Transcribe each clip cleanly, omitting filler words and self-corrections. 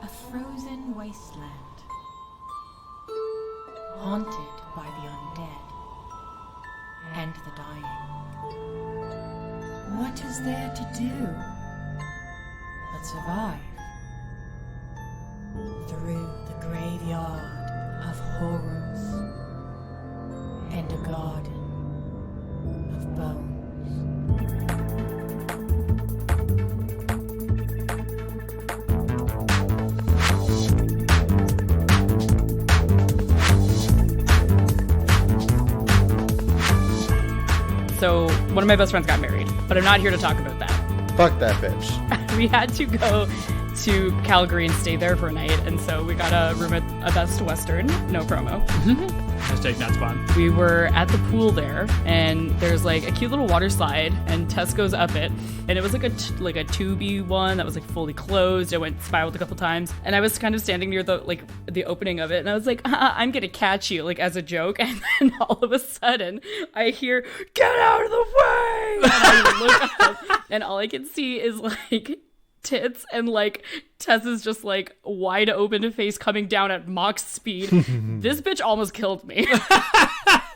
A frozen wasteland, haunted by the undead and the dying. What is there to do but survive through the graveyard of horrors and a garden of bones? So one of my best friends got married, but I'm not here to talk about that. Fuck that bitch. We had to go to Calgary and stay there for a night, and so we got a room at a Best Western, no promo. Hashtag not spawn. We were at the pool there, and there's like a cute little water slide, and Tess goes up it, and it was like a tubey one that was like fully closed. It went spiraled a couple times, and I was kind of standing near the opening of it, and I was like, I'm gonna catch you, like as a joke, and then all of a sudden I hear, get out of the way, and I look up, and all I can see is like tits, and like Tess is just like wide open face coming down at Mach speed. This bitch almost killed me.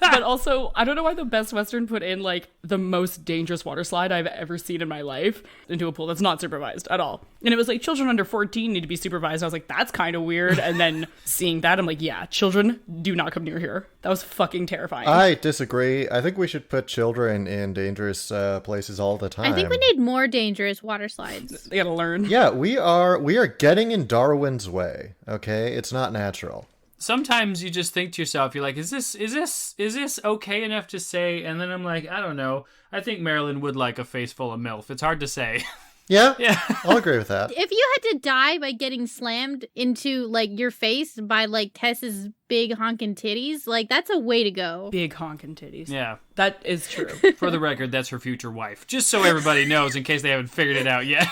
But also, I don't know why the Best Western put in like the most dangerous water slide I've ever seen in my life into a pool that's not supervised at all. And it was like children under 14 need to be supervised. I was like, that's kind of weird. And then seeing that, I'm like, yeah, children do not come near here. That was fucking terrifying. I disagree. I think we should put children in dangerous places all the time. I think we need more dangerous water slides. They gotta learn. Yeah, we are getting in Darwin's way. Okay, it's not natural. Sometimes you just think to yourself, you're like, is this okay enough to say? And then I'm like, I don't know. I think Marilyn would like a face full of MILF. It's hard to say. Yeah, Yeah. I'll agree with that. If you had to die by getting slammed into like your face by like Tess's big honking titties, like that's a way to go. Big honking titties. Yeah. That is true. For the record, that's her future wife. Just so everybody knows in case they haven't figured it out yet.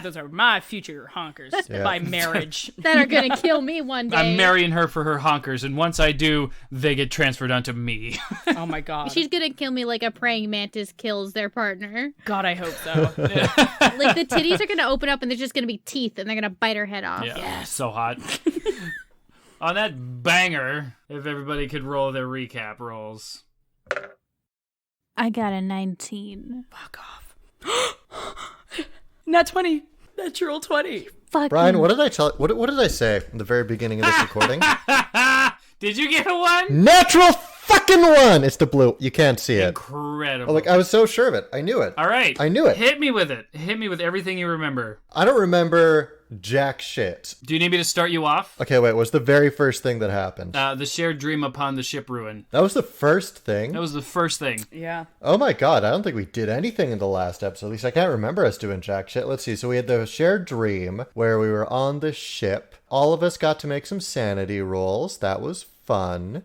Those are my future honkers by marriage. That are gonna kill me one day. I'm marrying her for her honkers, and once I do, they get transferred onto me. Oh my god. She's gonna kill me like a praying mantis kills their partner. God, I hope so. Like the titties are gonna open up and there's just gonna be teeth and they're gonna bite her head off. Yeah, so hot. On that banger, if everybody could roll their recap rolls. I got a 19. Fuck off. Nat 20. Natural 20. Fuck Brian, what did I tell? What did I say in the very beginning of this recording? Did you get a one? Natural fucking one. It's the blue. You can't see it. Incredible. Oh, like I was so sure of it. I knew it. All right. I knew it. Hit me with it. Hit me with everything you remember. I don't remember jack shit. Do you need me to start you off? Okay, wait. What's the very first thing that happened? The shared dream upon the ship ruin. That was the first thing. That was the first thing. Yeah. Oh my god, I don't think we did anything in the last episode. At least I can't remember us doing jack shit. Let's see. So we had the shared dream where we were on the ship. All of us got to make some sanity rolls. That was fun.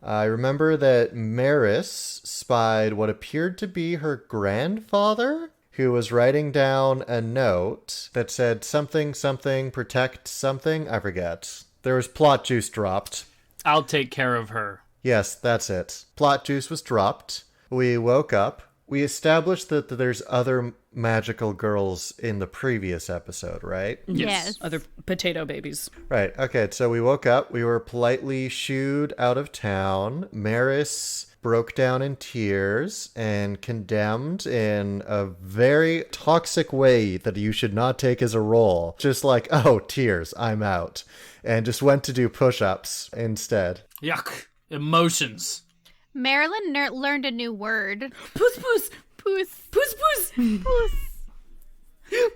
I remember that Meris spied what appeared to be her grandfather, who was writing down a note that said something, protect something. I forget. There was plot juice dropped. I'll take care of her. Yes, that's it. Plot juice was dropped. We woke up. We established that there's other magical girls in the previous episode, right? Yes. Other potato babies. Right. Okay, so we woke up. We were politely shooed out of town. Meris broke down in tears and condemned in a very toxic way that you should not take as a role. Just like, oh, tears, I'm out. And just went to do push-ups instead. Yuck. Emotions. Marilyn learned a new word. Puss puss. Poos. Puss puss. Poos.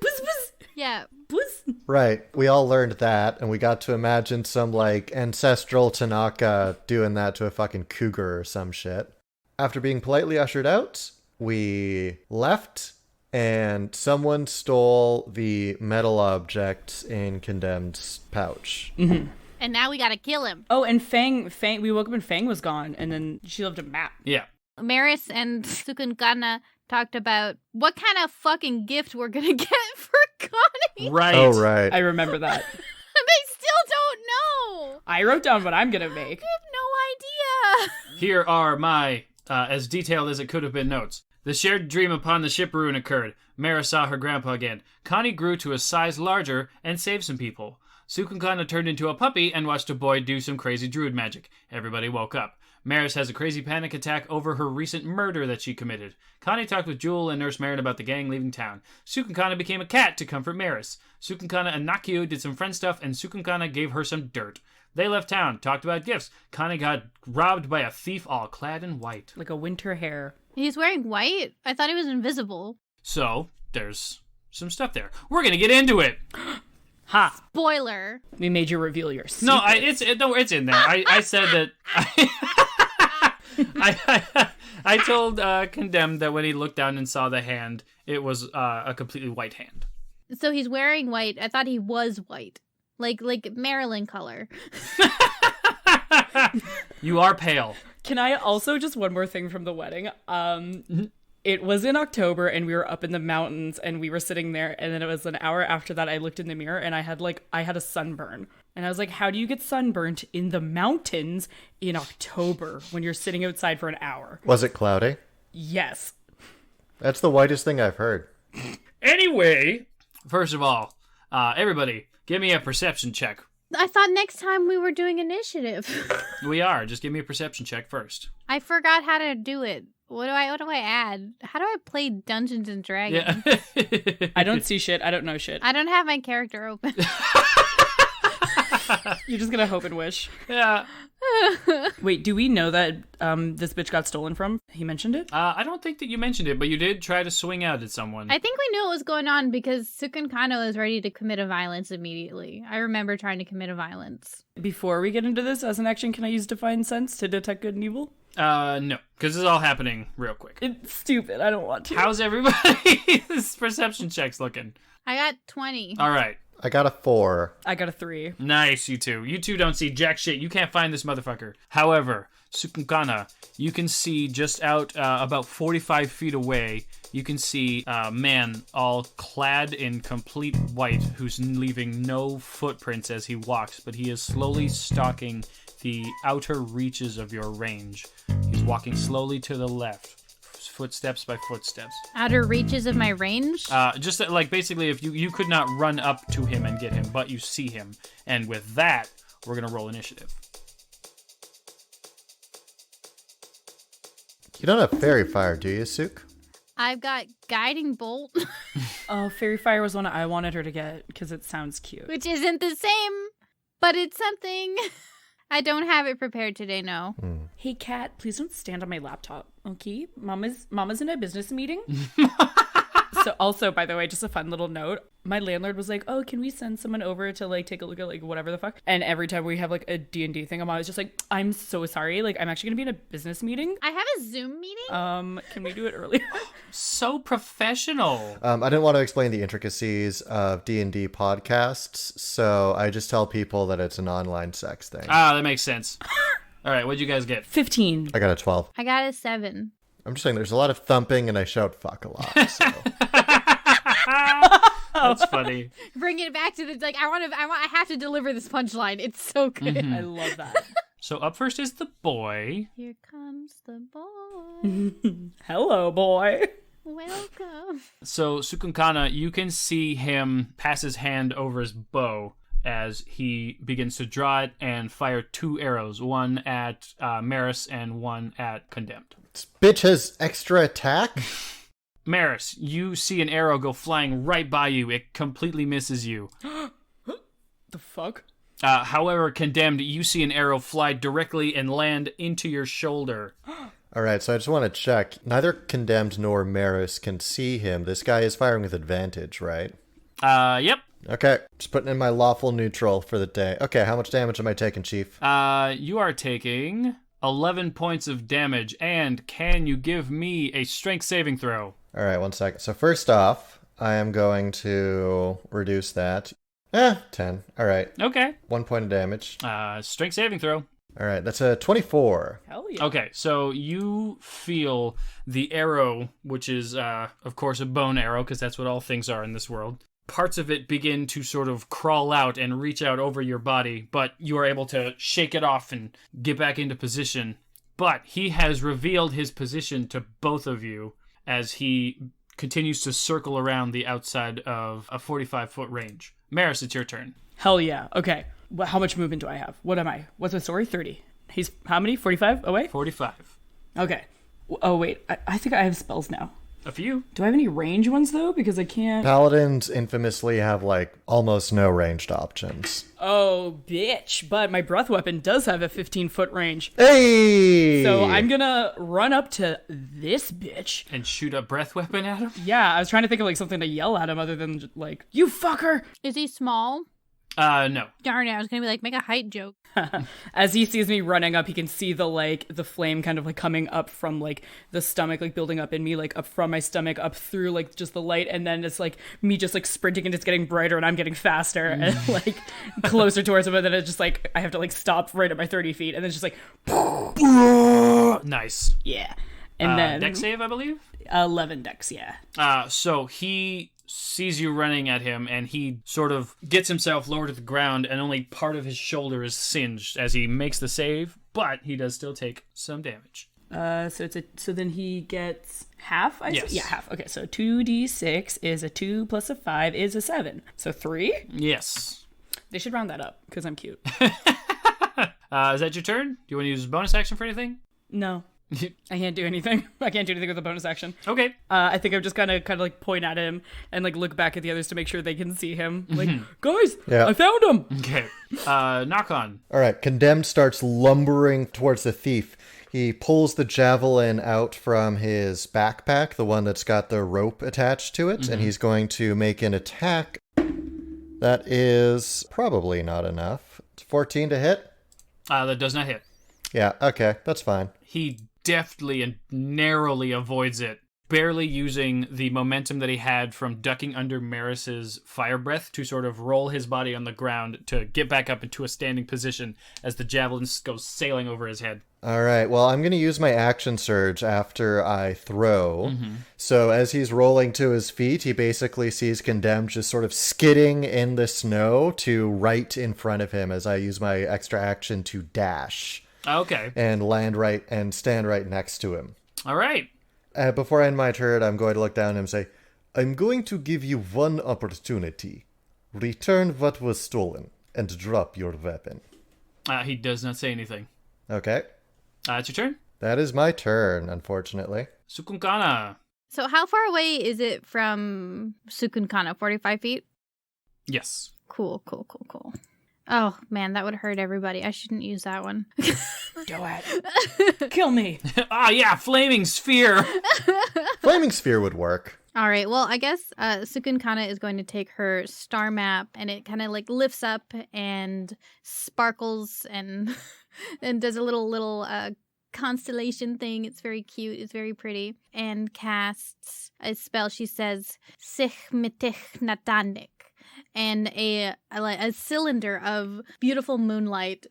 Puss puss. Yeah. Puss. Right. We all learned that, and we got to imagine some, like, ancestral Tanaka doing that to a fucking cougar or some shit. After being politely ushered out, we left, and someone stole the metal object in Condemned's pouch. Mm-hmm. And now we gotta kill him. Oh, and Fang, we woke up and Fang was gone, and then she left a map. Yeah. Meris and Cukunkana talked about what kind of fucking gift we're gonna get for Connie. Right. Oh, right. I remember that. They still don't know. I wrote down what I'm gonna make. I have no idea. Here are my, as detailed as it could have been, notes. The shared dream upon the ship ruin occurred. Mara saw her grandpa again. Connie grew to a size larger and saved some people. Cukunkana turned into a puppy and watched a boy do some crazy druid magic. Everybody woke up. Meris has a crazy panic attack over her recent murder that she committed. Connie talked with Jewel and Nurse Marin about the gang leaving town. Cukunkana became a cat to comfort Meris. Cukunkana and Nakio did some friend stuff, and Cukunkana gave her some dirt. They left town, talked about gifts. Connie got robbed by a thief all clad in white. Like a winter hare. He's wearing white? I thought he was invisible. So, there's some stuff there. We're gonna get into it. Ha! Spoiler. We made you reveal your secret. No, it's in there. I said that... I told Condemned that when he looked down and saw the hand, it was a completely white hand. So he's wearing white. I thought he was white. Like Marilyn color. You are pale. Can I also just one more thing from the wedding? It was in October and we were up in the mountains and we were sitting there, and then it was an hour after that I looked in the mirror and I had a sunburn. And I was like, how do you get sunburnt in the mountains in October when you're sitting outside for an hour? Was it cloudy? Yes. That's the whitest thing I've heard. Anyway, first of all, everybody, give me a perception check. I thought next time we were doing initiative. We are. Just give me a perception check first. I forgot how to do it. What do I add? How do I play Dungeons and Dragons? Yeah. I don't see shit. I don't know shit. I don't have my character open. You're just gonna hope and wish. Yeah. Wait, do we know that this bitch got stolen from? He mentioned it? I don't think that you mentioned it, but you did try to swing out at someone. I think we knew what was going on because Cukunkana was ready to commit a violence immediately. I remember trying to commit a violence. Before we get into this, as an action, can I use Divine Sense to detect good and evil? No, because this is all happening real quick. It's stupid. I don't want to. How's everybody's perception checks looking? I got 20. All right. I got a 4. I got a 3. Nice, you two. You two don't see jack shit. You can't find this motherfucker. However, Cukunkana, you can see just out about 45 feet away, you can see a man all clad in complete white who's leaving no footprints as he walks, but he is slowly stalking the outer reaches of your range. He's walking slowly to the left. Footsteps by footsteps. Outer reaches of my range? Just like basically if you could not run up to him and get him, but you see him. And with that, we're going to roll initiative. You don't have fairy fire, do you, Suk? I've got guiding bolt, Oh, Fairy Fire was one I wanted her to get because it sounds cute. which isn't the same, but it's something. I don't have it prepared today, no. Hey, cat, please don't stand on my laptop, okay? Mama's in a business meeting. So also, by the way, just a fun little note. My landlord was like, oh, can we send someone over to like take a look at like whatever the fuck? And every time we have like a D&D thing, I'm always just like, I'm so sorry. Like, I'm actually gonna be in a business meeting. I have a Zoom meeting? Can we do it earlier? So professional. I didn't want to explain the intricacies of D&D podcasts, so I just tell people that it's an online sex thing. That makes sense. All right, what'd you guys get? 15. I got a 12. I got a 7. I'm just saying there's a lot of thumping and I shout fuck a lot. So. That's funny. Bring it back to the, like, I have to deliver this punchline. It's so good. I love that. So up first is the boy. Here comes the boy. Hello, boy. Welcome. So Cukunkana, you can see him pass his hand over his bow as he begins to draw it and fire 2 arrows, one at Meris and one at Condemned. This bitch has extra attack? Meris, you see an arrow go flying right by you. It completely misses you. The fuck? However, Condemned, you see an arrow fly directly and land into your shoulder. All right, so I just want to check. Neither Condemned nor Meris can see him. This guy is firing with advantage, right? Yep. Okay, just putting in my lawful neutral for the day. Okay, how much damage am I taking, Chief? You are taking 11 points of damage, and can you give me a strength saving throw? All right, 1 second. So first off, I am going to reduce that. 10. All right. Okay. 1 point of damage. Strength saving throw. All right, that's a 24. Hell yeah. Okay, so you feel the arrow, which is, of course, a bone arrow, because that's what all things are in this world. Parts of it begin to sort of crawl out and reach out over your body, but you are able to shake it off and get back into position. But he has revealed his position to both of you as he continues to circle around the outside of a 45-foot range. Meris, it's your turn. Hell yeah. Okay. How much movement do I have? What am I? What's my story? 30. He's how many? 45 away? 45. Okay. Oh, wait. I think I have spells now. A few. Do I have any range ones, though? Because I can't... Paladins infamously have, like, almost no ranged options. Oh, bitch. But my breath weapon does have a 15-foot range. Hey! So I'm gonna run up to this bitch. And shoot a breath weapon at him? Yeah, I was trying to think of, like, something to yell at him other than, like, you fucker! Is he small? No. Darn it, I was gonna be like, make a height joke. As he sees me running up, he can see the flame kind of like coming up from like the stomach, like building up in me, like up from my stomach, up through like just the light, and then it's like me just like sprinting and it's getting brighter and I'm getting faster and like closer towards him, and then it's just like I have to like stop right at my 30 feet, and then it's just like Nice. yeah. And then Dex save, I believe? 11 dex, yeah. So he sees you running at him, and he sort of gets himself lower to the ground, and only part of his shoulder is singed as he makes the save, but he does still take some damage. So then he gets half? Yes. Yeah, half. Okay, so 2d6 is a 2 plus a 5 is a 7. So 3? Yes. They should round that up, because I'm cute. Is that your turn? Do you want to use bonus action for anything? No. I can't do anything. I can't do anything with a bonus action. Okay. I think I'm just kind of like point at him and like look back at the others to make sure they can see him. Like, guys, Yeah. I found him. Okay. Naukon. All right, Condemned starts lumbering towards the thief. He pulls the javelin out from his backpack, the one that's got the rope attached to it, and he's going to make an attack. That is probably not enough. It's 14 to hit? That does not hit. Yeah, okay, that's fine. He deftly and narrowly avoids it, barely using the momentum that he had from ducking under Meris's fire breath to sort of roll his body on the ground to get back up into a standing position as the javelin goes sailing over his head. All right, well, I'm going to use my action surge after I throw. So as he's rolling to his feet, he basically sees Condemned just sort of skidding in the snow to right in front of him as I use my extra action to dash. Okay. And land right and stand right next to him. All right. Before I end my turn, I'm going to look down at him and say, I'm going to give you one opportunity. Return what was stolen and drop your weapon. He does not say anything. Okay. It's your turn. That is my turn, unfortunately. Cukunkana. So how far away is it from Cukunkana? 45 feet? Yes. Cool. Oh, man, that would hurt everybody. I shouldn't use that one. Do it. Kill me. Yeah, flaming sphere. Flaming sphere would work. All right, well, I guess Cukunkana is going to take her star map, and it kind of like lifts up and sparkles and and does a little constellation thing. It's very cute. It's very pretty. And casts a spell. She says, Sich mitich natanik. And a cylinder of beautiful moonlight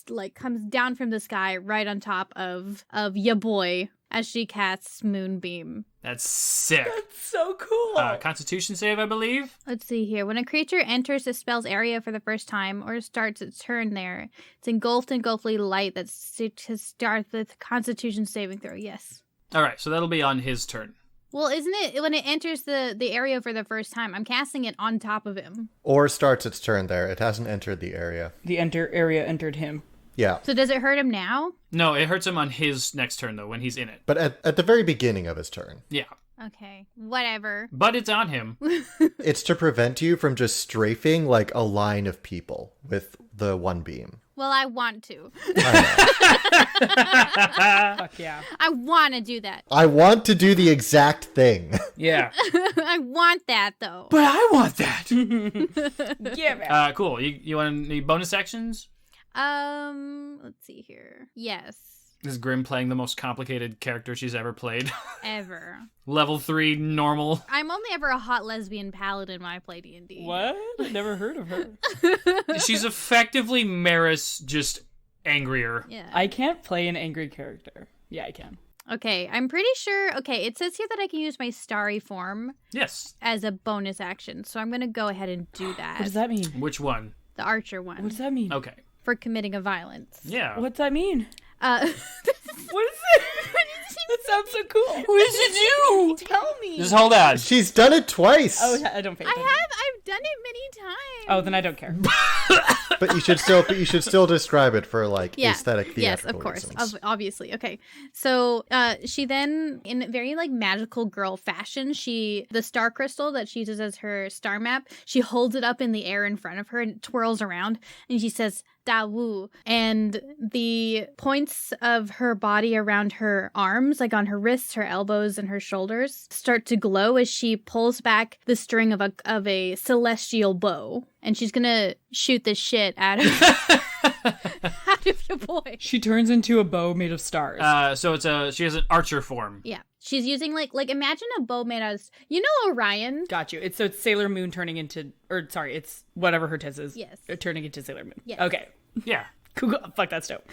like comes down from the sky right on top of ya boy as she casts Moonbeam. That's sick. That's so cool. Constitution save, I believe. Let's see here. When a creature enters the spell's area for the first time or starts its turn there, it's engulfed in ghostly light that starts with Constitution saving throw. Yes. All right, so that'll be on his turn. Well, isn't it when it enters the area for the first time? I'm casting it on top of him. Or starts its turn there. It hasn't entered the area. The area entered him. Yeah. So does it hurt him now? No, it hurts him on his next turn, though, when he's in it. But at the very beginning of his turn. Yeah. Okay. Whatever. But it's on him. It's to prevent you from just strafing like a line of people with the one beam. Well, I want to. Fuck yeah. I want to do that. I want to do the exact thing. Yeah. I want that, though. But I want that. Yeah, man. Cool. You want any bonus actions? Let's see here. Yes. This is Grim playing the most complicated character she's ever played. Ever. Level 3, normal. I'm only ever a hot lesbian paladin when I play D&D. What? I never heard of her. She's effectively Meris, just angrier. Yeah. I can't play an angry character. Yeah, I can. Okay, I'm pretty sure. Okay, it says here that I can use my starry form Yes. as a bonus action, so I'm going to go ahead and do that. What does that mean? Which one? The archer one. What does that mean? Okay. For committing a violence. Yeah. What's that mean? Uh, What is it? she That sounds so cool. What did you do? Tell me. Just hold on. She's done it twice. Oh, I don't pay attention. I've done it many times. Oh, then I don't care. But you should still describe it for like aesthetic theatrical Yes, of course. reasons. Obviously. Okay. So she then, in very like magical girl fashion, the star crystal that she uses as her star map, she holds it up in the air in front of her and it twirls around and she says, Da Wu. And the points of her body around her arms, like on her wrists, her elbows, and her shoulders, start to glow as she pulls back the string of a celestial bow. And she's gonna shoot the shit out of the boy. She turns into a bow made of stars. So she has an archer form. Yeah. She's using like imagine a bow made out of, Orion? Got you. It's Sailor Moon turning into, it's whatever her tiz is. Yes. Turning into Sailor Moon. Yes. Okay. Yeah. Cool. Fuck, that's dope.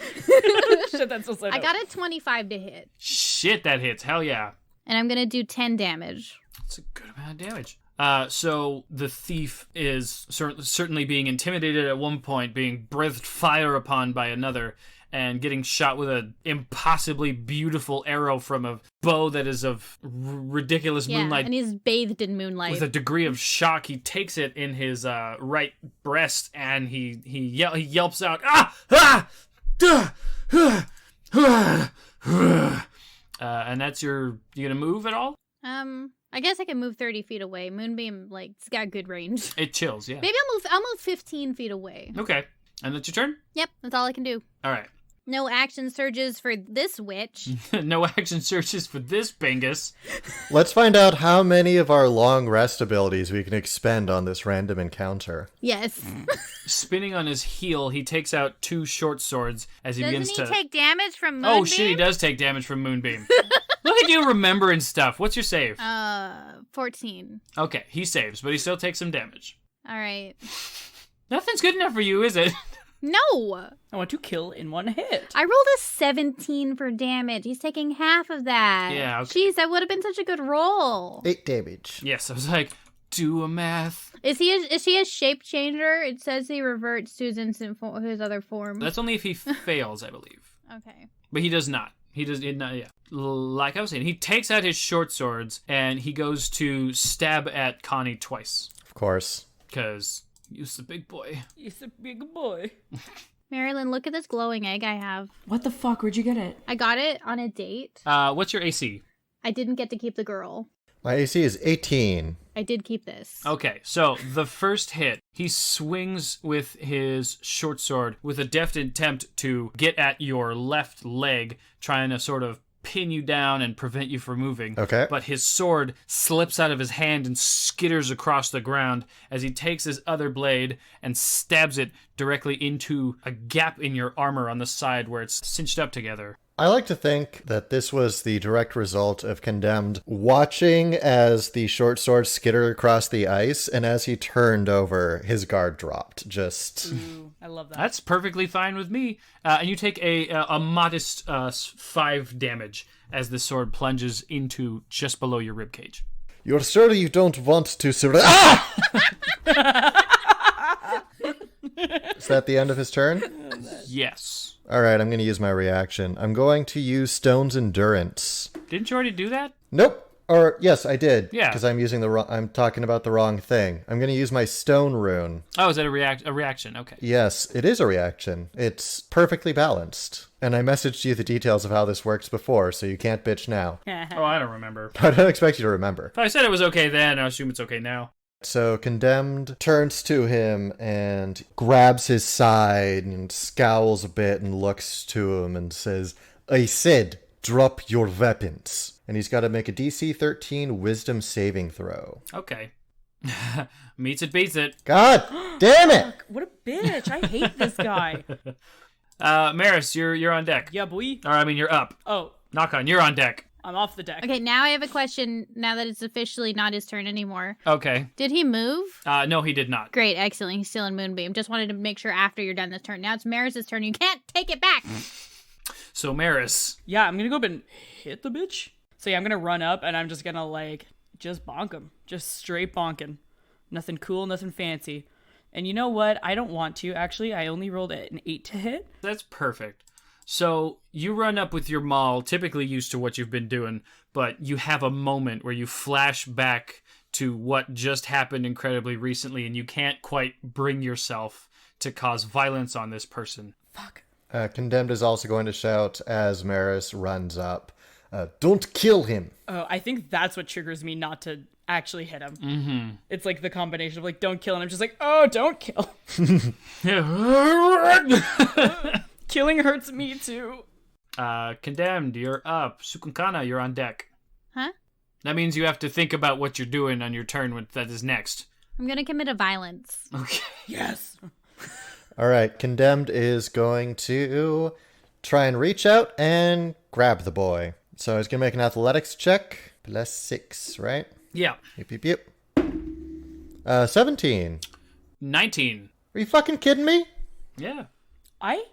Shit, that's so dope. I got a 25 to hit. Shit, that hits. Hell yeah. And I'm gonna do 10 damage. That's a good amount of damage. So the thief is certainly being intimidated at one point, being breathed fire upon by another, and getting shot with an impossibly beautiful arrow from a bow that is of ridiculous moonlight. And he's bathed in moonlight. With a degree of shock, he takes it in his right breast and he yelps out, "Ah! Ah! Duh! And that's you gonna move at all? I guess I can move 30 feet away. Moonbeam, it's got good range. It chills, yeah. Maybe I'll move 15 feet away. Okay. And that's your turn? Yep, that's all I can do. All right. No action surges for this witch. No action searches for this Bingus. Let's find out how many of our long rest abilities we can expend on this random encounter. Yes. Spinning on his heel, he takes out two short swords as he begins to... Doesn't he take damage from Moonbeam? Oh shit, he does take damage from Moonbeam. Look at you remembering stuff. What's your save? 14. Okay, he saves, but he still takes some damage. All right. Nothing's good enough for you, is it? No! I want to kill in one hit. I rolled a 17 for damage. He's taking half of that. Yeah, okay. Jeez, that would have been such a good roll. 8 damage. Yes, I was like, do a math. Is he a shape changer? It says he reverts to his other form. That's only if he fails, I believe. Okay. But he does not. He does not, yeah. Like I was saying, he takes out his short swords and he goes to stab at Connie twice. Of course. Because he's the big boy. He's a big boy. Marilyn, look at this glowing egg I have. What the fuck? Where'd you get it? I got it on a date. What's your AC? I didn't get to keep the girl. My AC is 18. I did keep this. Okay, so the first hit, he swings with his short sword with a deft attempt to get at your left leg, trying to sort of pin you down and prevent you from moving. Okay. But his sword slips out of his hand and skitters across the ground as he takes his other blade and stabs it directly into a gap in your armor on the side where it's cinched up together. I like to think that this was the direct result of Condemned watching as the short sword skittered across the ice, and as he turned over, his guard dropped. Just... Ooh, I love that. That's perfectly fine with me. And you take a modest 5 damage as the sword plunges into just below your ribcage. You're sure you don't want to Ah! Is that the end of his turn? Yes. All right, I'm going to use my reaction. I'm going to use Stone's Endurance. Didn't you already do that? Nope. Or, yes, I did. Yeah. Because I'm talking about the wrong thing. I'm going to use my Stone Rune. Oh, is that a reaction? Okay. Yes, it is a reaction. It's perfectly balanced. And I messaged you the details of how this works before, so you can't bitch now. Oh, I don't remember. I don't expect you to remember. If I said it was okay then, I assume it's okay now. So Condemned turns to him and grabs his side and scowls a bit and looks to him and says, I said, drop your weapons. And he's got to make a DC 13 wisdom saving throw. Okay. Meets it, beats it. God damn it! What a bitch. I hate this guy. Meris, you're on deck. Yeah, boy. Or, I mean, you're up. Oh, Naukon, you're on deck. I'm off the deck. Okay, now I have a question now that it's officially not his turn anymore. Okay. Did he move? No, he did not. Great, excellent. He's still in Moonbeam. Just wanted to make sure after you're done this turn. Now it's Maris' turn. You can't take it back. So, Meris. Yeah, I'm gonna go up and hit the bitch. So yeah, I'm gonna run up and I'm just gonna just bonk him. Just straight bonking. Nothing cool, nothing fancy. And you know what? I don't want to, actually. I only rolled an 8 to hit. That's perfect. So you run up with your maul, typically used to what you've been doing, but you have a moment where you flash back to what just happened incredibly recently, and you can't quite bring yourself to cause violence on this person. Fuck. Condemned is also going to shout as Meris runs up, don't kill him. Oh, I think that's what triggers me not to actually hit him. Mm-hmm. It's like the combination of like, don't kill, and I'm just like, oh, don't kill. Killing hurts me too. Condemned, you're up. Cukunkana, you're on deck. Huh? That means you have to think about what you're doing on your turn when that is next. I'm gonna commit a violence. Okay. Yes. All right, Condemned is going to try and reach out and grab the boy. So he's going to make an athletics check. +6, right? Yeah. Yep. 17. 19. Are you fucking kidding me? Yeah. I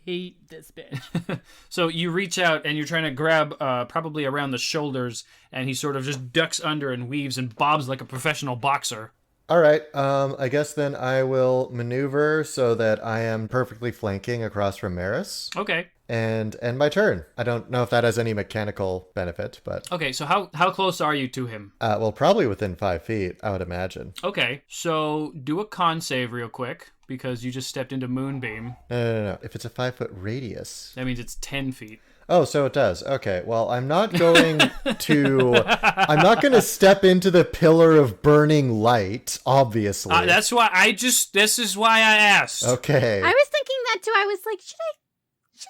hate this bitch. So you reach out and you're trying to grab probably around the shoulders, and he sort of just ducks under and weaves and bobs like a professional boxer. All right, I guess then I will maneuver so that I am perfectly flanking across from Meris. Okay. And end my turn. I don't know if that has any mechanical benefit, but... Okay, so how close are you to him? Well, probably within 5 feet, I would imagine. Okay, so do a con save real quick, because you just stepped into Moonbeam. No. If it's a 5-foot radius... That means it's 10 feet. Oh, so it does. Okay, well, I'm not going to step into the pillar of burning light, obviously. That's why this is why I asked. Okay. I was thinking that too. I was like, should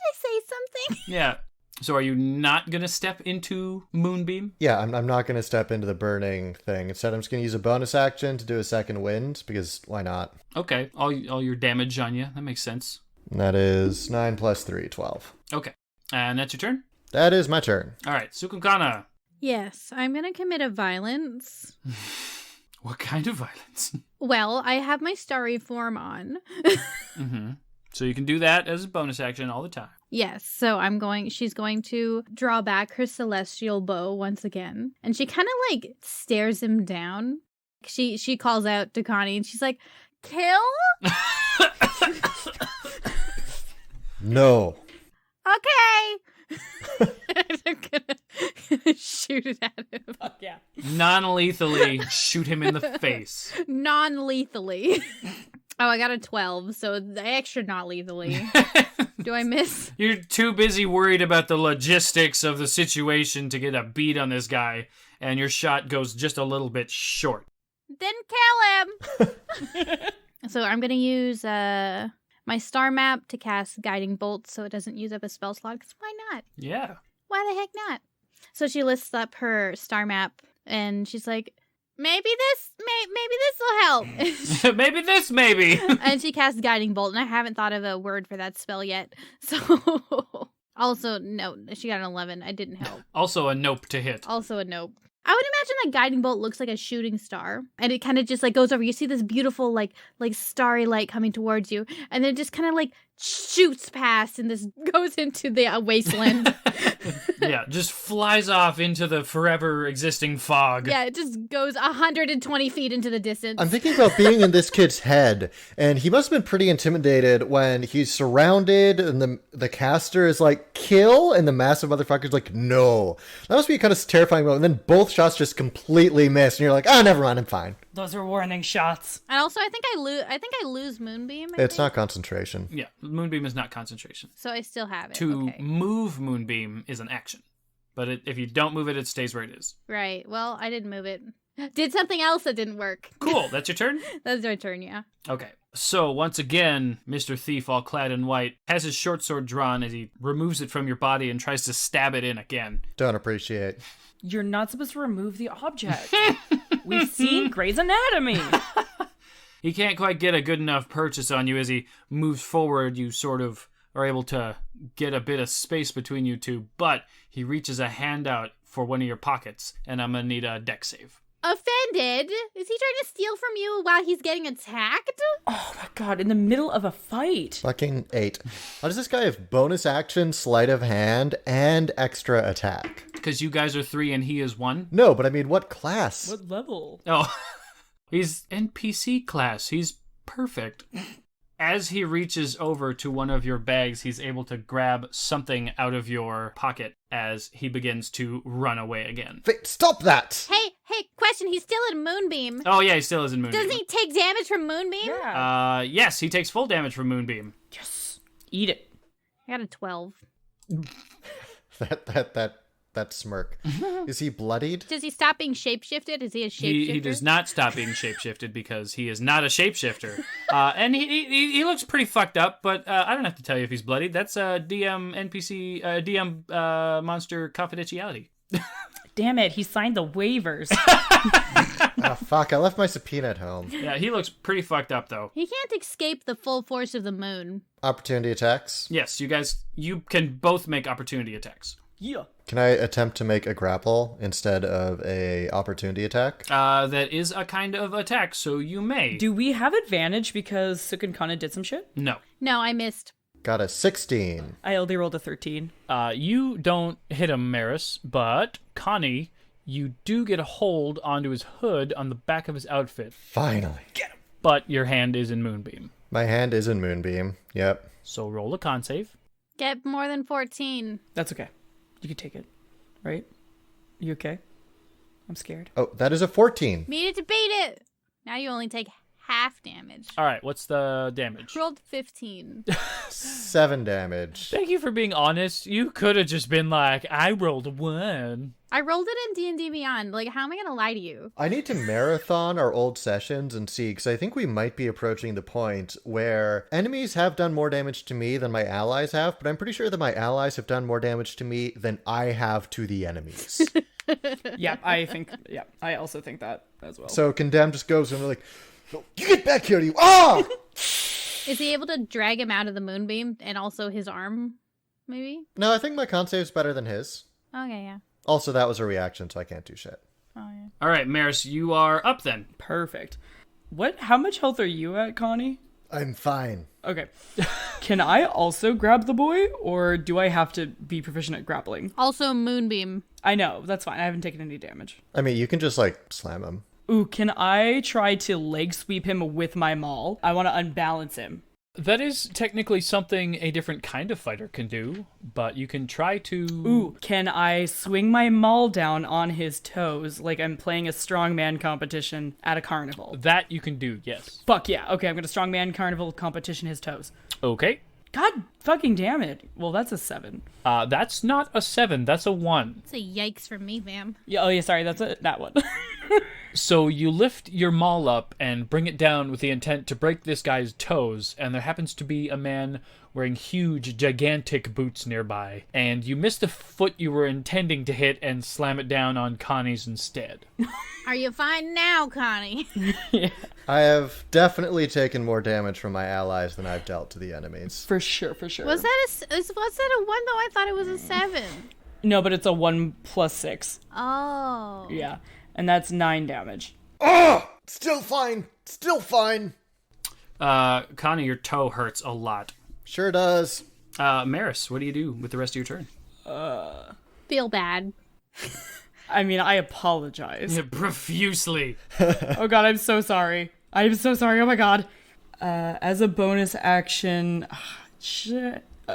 I say something? Yeah. So are you not going to step into Moonbeam? Yeah, I'm not going to step into the burning thing. Instead, I'm just going to use a bonus action to do a second wind, because why not? Okay, all your damage on you. That makes sense. And that is 9 plus 3, 12. Okay, and that's your turn? That is my turn. All right, Cukunkana. Yes, I'm gonna commit a violence. What kind of violence? Well, I have my starry form on. Mm-hmm. So you can do that as a bonus action all the time. Yes, so she's going to draw back her celestial bow once again. And she kind of like stares him down. She calls out to Connie and she's like, kill? No. Okay. I'm gonna shoot it at him. Fuck yeah. Non-lethally shoot him in the face. Non-lethally. Oh, I got a 12, so the extra not lethally. Do I miss? You're too busy worried about the logistics of the situation to get a beat on this guy, and your shot goes just a little bit short. Then kill him! So I'm going to use my star map to cast Guiding Bolt so it doesn't use up a spell slot, because why not? Yeah. Why the heck not? So she lists up her star map, and she's like, maybe this will help. maybe. And she casts Guiding Bolt, and I haven't thought of a word for that spell yet. So, also, no, she got an 11. I didn't help. Also a nope to hit. Also a nope. I would imagine that Guiding Bolt looks like a shooting star, and it kind of just like goes over. You see this beautiful like starry light coming towards you, and then it just kind of like shoots past, and this goes into the wasteland. Yeah, just flies off into the forever existing fog. Yeah, it just goes 120 feet into the distance. I'm thinking about being in this kid's head, and he must have been pretty intimidated when he's surrounded, and the caster is like, kill, and the massive motherfucker's like, no. That must be a kind of terrifying moment, and then both shots just completely miss, and you're like, oh, never mind, I'm fine. Those are warning shots. And also, I think I lose Moonbeam. It's not concentration. Yeah, Moonbeam is not concentration. So I still have it. To Okay. move Moonbeam is an action. But if you don't move it, it stays where it is. Right. Well, I didn't move it. Did something else that didn't work. Cool, that's your turn? That's my turn, yeah. Okay. So, once again, Mr. Thief, all clad in white, has his short sword drawn as he removes it from your body and tries to stab it in again. Don't appreciate. You're not supposed to remove the object. We've seen Grey's Anatomy. He can't quite get a good enough purchase on you. As he moves forward, you sort of are able to get a bit of space between you two, but he reaches a hand out for one of your pockets, and I'm going to need a deck save. Offended? Is he trying to steal from you while he's getting attacked? Oh my god, in the middle of a fight. Fucking 8. How does this guy have bonus action, sleight of hand, and extra attack? Because you guys are 3 and he is 1? No, but I mean, what class? What level? Oh, he's NPC class. He's perfect. As he reaches over to one of your bags, he's able to grab something out of your pocket as he begins to run away again. Stop that! Hey, question. He's still in Moonbeam. Oh, yeah, he still is in Moonbeam. Doesn't he take damage from Moonbeam? Yeah. Yes, he takes full damage from Moonbeam. Yes. Eat it. I got a 12. That smirk. Is he bloodied? Does he stop being shapeshifted? Is he a shapeshifter? He does not stop being shapeshifted because he is not a shapeshifter. And he looks pretty fucked up, but I don't have to tell you if he's bloodied. That's DM NPC, DM monster confidentiality. Damn it, he signed the waivers. Oh, fuck, I left my subpoena at home. Yeah, he looks pretty fucked up, though. He can't escape the full force of the moon. Opportunity attacks. Yes, you can both make opportunity attacks. Yeah. Can I attempt to make a grapple instead of a opportunity attack? That is a kind of attack, so you may. Do we have advantage because Cukunkana did some shit? No. No, I missed. Got a 16. I only rolled a 13. You don't hit him, Meris, but Connie, you do get a hold onto his hood on the back of his outfit. Finally. But your hand is in Moonbeam. My hand is in Moonbeam. Yep. So roll a con save. Get more than 14. That's okay. You can take it, right? You okay? I'm scared. Oh, that is a 14. Needed to beat it. Now you only take half damage. All right, what's the damage? Rolled 15. 7 damage. Thank you for being honest. You could have just been like, I rolled a 1. I rolled it in D&D Beyond. Like, how am I going to lie to you? I need to marathon our old sessions and see, because I think we might be approaching the point where enemies have done more damage to me than my allies have, but I'm pretty sure that my allies have done more damage to me than I have to the enemies. I also think that as well. So Condemned just goes and we're like, "No, you get back here, you! Ah!" Is he able to drag him out of the moonbeam and also his arm, maybe? No, I think my con save's better than his. Okay, yeah. Also, that was a reaction, so I can't do shit. Oh, yeah. All right, Meris, you are up then. Perfect. How much health are you at, Connie? I'm fine. Okay. Can I also grab the boy, or do I have to be proficient at grappling? Also moonbeam. I know, that's fine. I haven't taken any damage. I mean, you can just, slam him. Ooh, can I try to leg sweep him with my maul? I want to unbalance him. That is technically something a different kind of fighter can do, but you can try to... Ooh, can I swing my maul down on his toes like I'm playing a strongman competition at a carnival? That you can do, yes. Fuck yeah. Okay, I'm gonna strongman carnival competition his toes. Okay. God fucking damn it. Well, that's a 7. That's not a 7, that's a 1. It's a yikes for me, fam. Yeah, oh yeah, sorry, that's that one. So you lift your maul up and bring it down with the intent to break this guy's toes, and there happens to be a man wearing huge, gigantic boots nearby, and you miss the foot you were intending to hit and slam it down on Connie's instead. Are you fine now, Connie? Yeah. I have definitely taken more damage from my allies than I've dealt to the enemies. For sure. Was that a 1 though? I thought it was a 7. No, but it's a 1 plus 6. Oh. Yeah, and that's 9 damage. Oh! Still fine! Still fine! Connie, your toe hurts a lot. Sure does. Meris, what do you do with the rest of your turn? Feel bad. I mean, I apologize. Profusely. Oh god, I'm so sorry. I'm so sorry, oh my god. As a bonus action,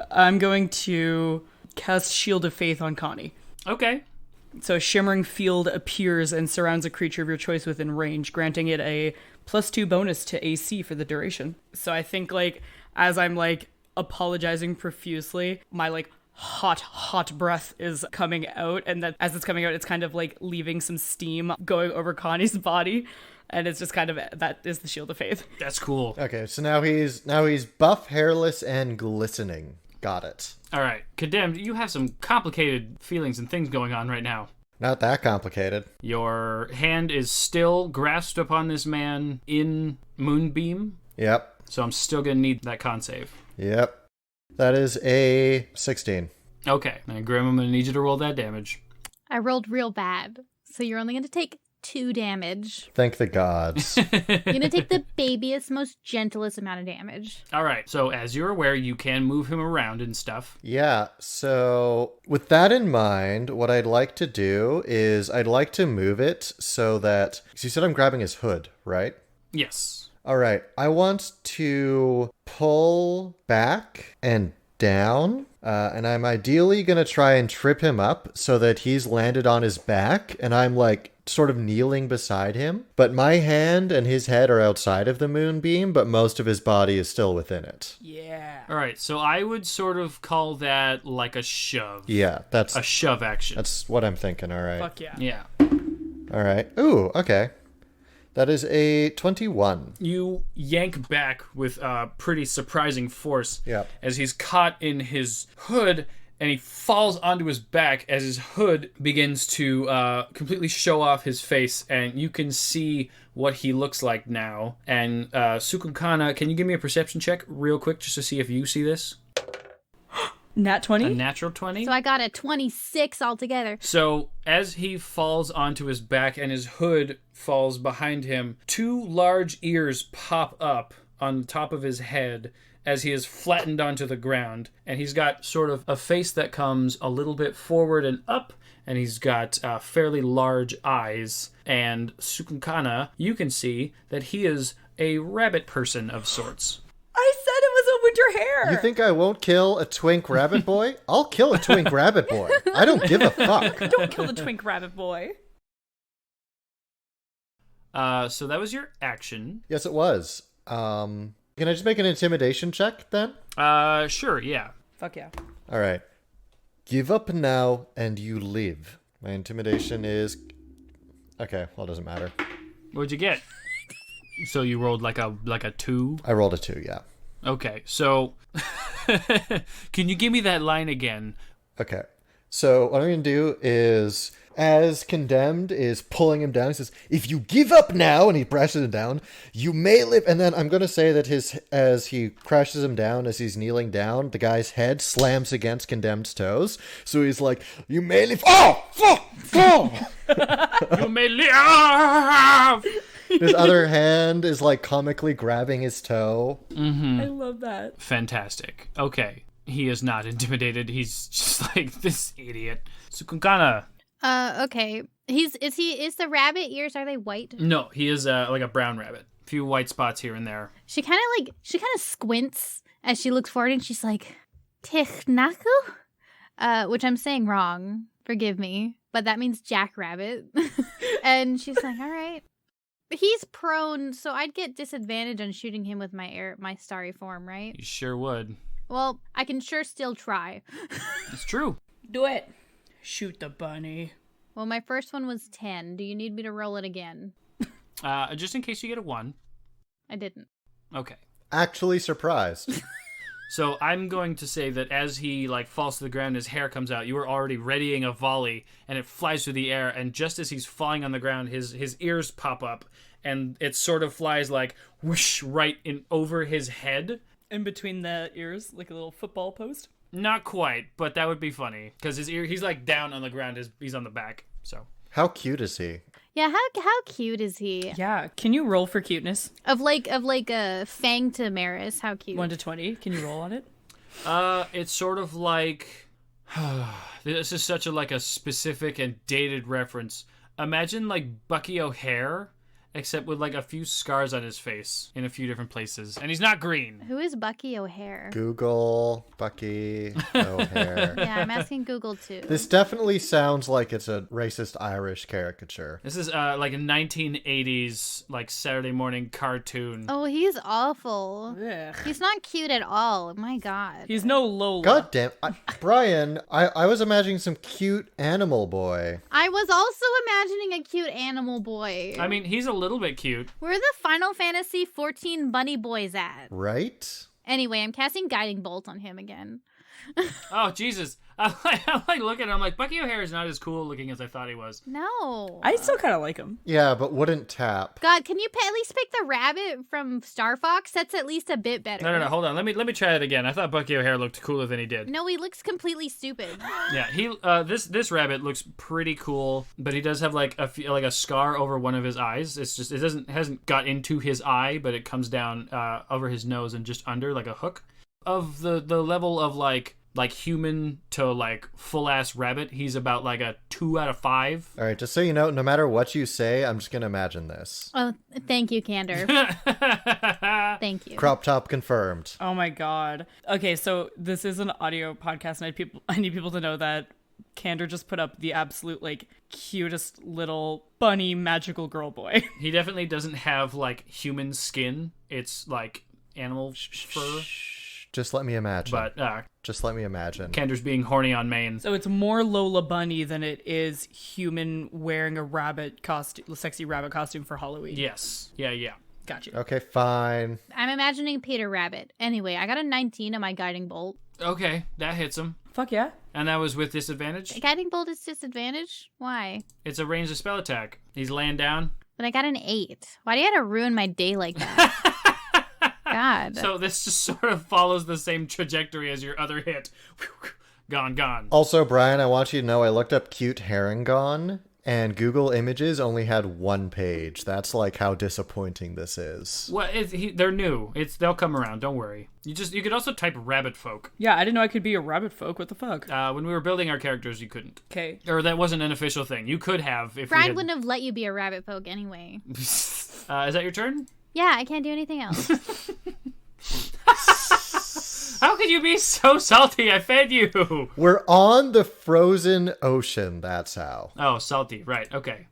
I'm going to cast Shield of Faith on Connie. Okay. So a shimmering field appears and surrounds a creature of your choice within range, granting it a +2 bonus to AC for the duration. So I think, as I'm, apologizing profusely, my, hot breath is coming out, and that as it's coming out, it's kind of, leaving some steam going over Connie's body, and it's just kind of, that is the Shield of Faith. That's cool. Okay, so now he's buff, hairless, and glistening. Got it. All right. Condemned, you have some complicated feelings and things going on right now. Not that complicated. Your hand is still grasped upon this man in Moonbeam, Yep. so I'm still going to need that con save. Yep. That is a 16. Okay. And Grim, I'm going to need you to roll that damage. I rolled real bad. So you're only going to take 2 damage. Thank the gods. You're going to take the babyest, most gentlest amount of damage. All right. So as you're aware, you can move him around and stuff. Yeah, so with that in mind, what I'd like to do is I'd like to move it so that... 'cause you said I'm grabbing his hood, right? Yes. All right. I want to pull back and down. And I'm ideally going to try and trip him up so that he's landed on his back and I'm like sort of kneeling beside him. But my hand and his head are outside of the moonbeam, but most of his body is still within it. Yeah. All right, so I would sort of call that like a shove. Yeah, that's A shove action. that's what I'm thinking. All right. Fuck yeah. Yeah. All right. Ooh, okay. That is a 21. You yank back with pretty surprising force Yep. as he's caught in his hood and he falls onto his back as his hood begins to completely show off his face, and you can see what he looks like now. And Cukunkana, can you give me a perception check real quick just to see if you see this? Nat A 20? natural 20? So I got a 26 altogether. So, as he falls onto his back and his hood falls behind him, two large ears pop up on the top of his head as he is flattened onto the ground. And he's got sort of a face that comes a little bit forward and up, and he's got fairly large eyes. And Cukunkana, you can see that he is a rabbit person of sorts. I said it was a winter hare! You think I won't kill a twink rabbit boy? I'll kill a twink rabbit boy. I don't give a fuck. Don't kill the twink rabbit boy. So that was your action. Yes, it was. Can I just make an intimidation check then? Sure, yeah. Fuck yeah. All right. Give up now and you live. My intimidation is... Okay, well, it doesn't matter. What'd you get? So you rolled like a 2? I rolled a 2, yeah. Okay, so can you give me that line again? Okay. So what I'm going to do is, as Condemned is pulling him down, he says, if you give up now, and he brushes him down, you may live. And then I'm going to say that as he crashes him down, as he's kneeling down, the guy's head slams against Condemned's toes. So he's like, you may live. Oh, fuck, fuck. You may live! His other hand is like comically grabbing his toe. I love that. Fantastic. Okay. He is not intimidated. He's just like, this idiot. Cukunkana. Okay. Is the rabbit ears, are they white? No, he is like a brown rabbit. A few white spots here and there. She kind of squints as she looks forward and she's like, Technaku? Which I'm saying wrong. Forgive me. But that means jackrabbit. And she's like, all right. He's prone, so I'd get disadvantage on shooting him with my starry form, right? You sure would. Well, I can sure still try. It's true. Do it. Shoot the bunny. Well, my first one was 10. Do you need me to roll it again? Just in case you get a 1. I didn't. Okay. Actually surprised. So I'm going to say that as he like falls to the ground, his hair comes out. You were already readying a volley, and it flies through the air. And just as he's falling on the ground, his ears pop up, and it sort of flies like whoosh right in over his head. In between the ears, like a little football post. Not quite, but that would be funny because he's like down on the ground. He's on the back. So How cute is he? Yeah, how cute is he? Yeah. Can you roll for cuteness? Of like a Fang to Meris, how cute. 1 to 20. Can you roll on it? it's sort of like this is such a specific and dated reference. Imagine like Bucky O'Hare, except with like a few scars on his face in a few different places, and he's not green. Who is Bucky O'Hare? Google Bucky O'Hare. Yeah, I'm asking Google too. This definitely sounds like it's a racist Irish caricature. This is like a 1980s like Saturday morning cartoon. Oh, he's awful. Ugh. He's not cute at all. My God. He's no Lola. God damn. Brian, I was imagining some cute animal boy. I was also imagining a cute animal boy. I mean, he's a little bit cute. Where are the Final Fantasy 14 bunny boys at? Right? Anyway, I'm casting Guiding Bolt on him again. Oh, Jesus. I'm like looking at him, I'm like, Bucky O'Hare is not as cool looking as I thought he was. No. I still kind of like him. Yeah, but wouldn't tap. God, can you at least pick the rabbit from Star Fox? That's at least a bit better. No, hold on. Let me try it again. I thought Bucky O'Hare looked cooler than he did. No, he looks completely stupid. Yeah, he this rabbit looks pretty cool, but he does have like a scar over one of his eyes. It's just hasn't got into his eye, but it comes down over his nose and just under like a hook. Of the level of like like human to like full ass rabbit, he's about like a 2 out of 5. All right, just so you know, no matter what you say, I'm just going to imagine this. Oh, thank you, Candor. Thank you. Crop top confirmed. Oh my god. Okay, so this is an audio podcast, and I need people to know that Candor just put up the absolute, like, cutest little bunny magical girl boy. He definitely doesn't have like human skin. It's like animal fur. Just let me imagine. But Just let me imagine. Candor's being horny on main. So it's more Lola Bunny than it is human wearing a rabbit costume, sexy rabbit costume for Halloween. Yes. Yeah. Got you. Okay, fine. I'm imagining Peter Rabbit. Anyway, I got a 19 on my guiding bolt. Okay, that hits him. Fuck yeah. And that was with disadvantage? Guiding bolt is disadvantage? Why? It's a ranged spell attack. He's laying down. But I got an 8. Why do you have to ruin my day like that? God. So this just sort of follows the same trajectory as your other hit. Gone. Also, Brian, I want you to know I looked up cute herringon, and Google Images only had 1 page. That's like how disappointing this is. Well, they're new. They'll come around. Don't worry. You could also type rabbit folk. Yeah, I didn't know I could be a rabbit folk. What the fuck? When we were building our characters, you couldn't. Okay. Or that wasn't an official thing. You could have if Brian wouldn't have let you be a rabbit folk anyway. Is that your turn? Yeah, I can't do anything else. How could you be so salty? I fed you. We're on the frozen ocean, that's how. Oh, salty. Right. Okay.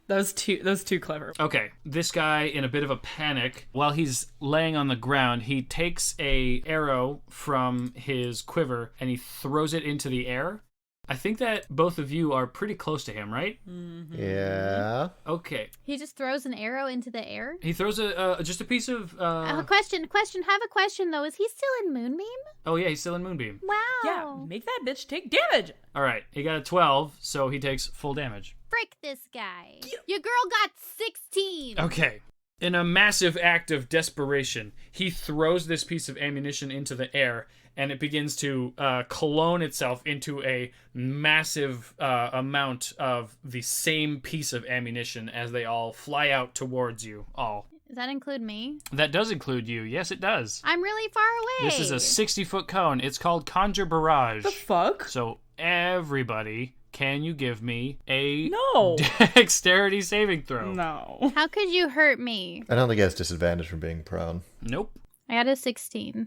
Those too clever. Okay, this guy in a bit of a panic, while he's laying on the ground, he takes a arrow from his quiver and he throws it into the air. I think that both of you are pretty close to him, right? Mm-hmm. Yeah. Okay. He just throws an arrow into the air? He throws just a piece of... Question. Have a question, though. Is he still in Moonbeam? Oh, yeah, he's still in Moonbeam. Wow. Yeah, make that bitch take damage. All right, he got a 12, so he takes full damage. Frick this guy. Your girl got 16. Okay. In a massive act of desperation, he throws this piece of ammunition into the air, and it begins to clone itself into a massive amount of the same piece of ammunition as they all fly out towards you all. Does that include me? That does include you. Yes, it does. I'm really far away. This is a 60-foot cone. It's called Conjure Barrage. The fuck? So everybody, can you give me a No. dexterity saving throw? No. How could you hurt me? I don't think he has disadvantage from being prone. Nope. I got a 16.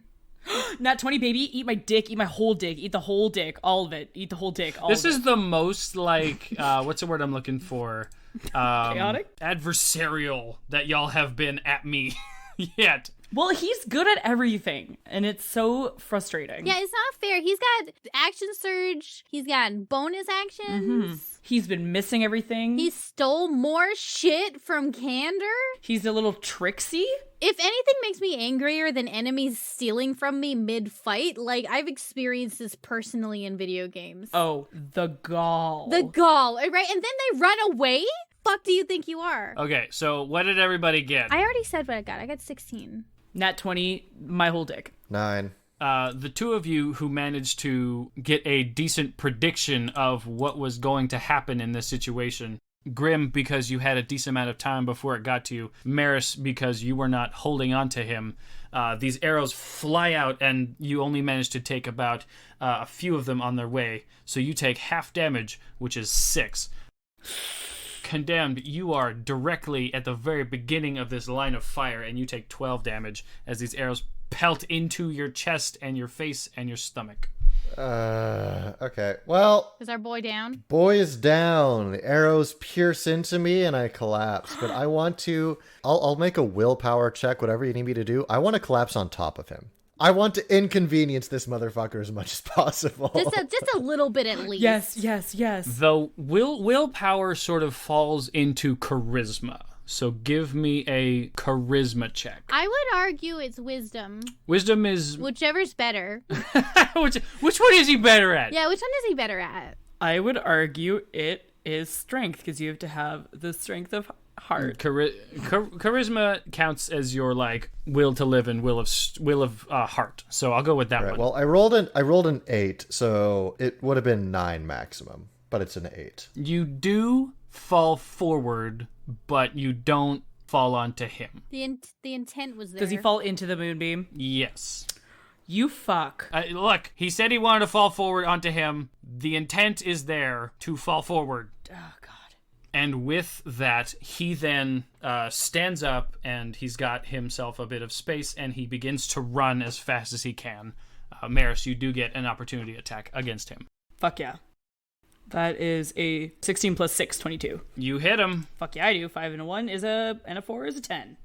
Nat 20, baby. Eat my dick. Eat my whole dick. Eat the whole dick. All of it. Eat the whole dick. All This of is it. the most, like, what's the word I'm looking for? Chaotic? Adversarial that y'all have been at me yet. Well, he's good at everything, and it's so frustrating. Yeah, it's not fair. He's got action surge. He's got bonus actions. He's been missing everything. He stole more shit from Candor. He's a little tricksy. If anything makes me angrier than enemies stealing from me mid-fight, like, I've experienced this personally in video games. Oh, the gall. The gall, right? And then they run away? Fuck do you think you are? Okay, so what did everybody get? I already said what I got. I got 16. Nat 20, my whole dick. 9. The two of you who managed to get a decent prediction of what was going to happen in this situation. Grim, because you had a decent amount of time before it got to you. Meris, because you were not holding on to him. These arrows fly out, and you only managed to take about a few of them on their way. So you take half damage, which is 6. Condemned, you are directly at the very beginning of this line of fire, and you take 12 damage as these arrows pelt into your chest and your face and your stomach. Okay. Well, Is our boy down? boy is down. The arrows pierce into me and I collapse. But I want to... I'll make a willpower check, whatever you need me to do. I want to collapse on top of him. I want to inconvenience this motherfucker as much as possible. Just a little bit at least. Yes. The willpower sort of falls into charisma. So give me a charisma check. I would argue it's wisdom. Wisdom is... Whichever's better. which one is he better at? Yeah, which one is he better at? I would argue it is strength, because you have to have the strength of heart. Charisma counts as your, like, will to live and will of heart. So I'll go with that Right, one. well, I rolled an 8, so it would have been 9 maximum, but it's an 8. You do fall forward, but you don't fall onto him. The intent was there. Does he fall into the moonbeam? Yes. You fuck. Look, he said he wanted to fall forward onto him. The intent is there to fall forward. Oh, God. And with that, he then stands up, and he's got himself a bit of space, and he begins to run as fast as he can. Meris, you do get an opportunity attack against him. Fuck yeah. That is a 16 plus 6, 22. You hit him. Fuck yeah, I do. 5 and a 1 is and a 4 is a 10.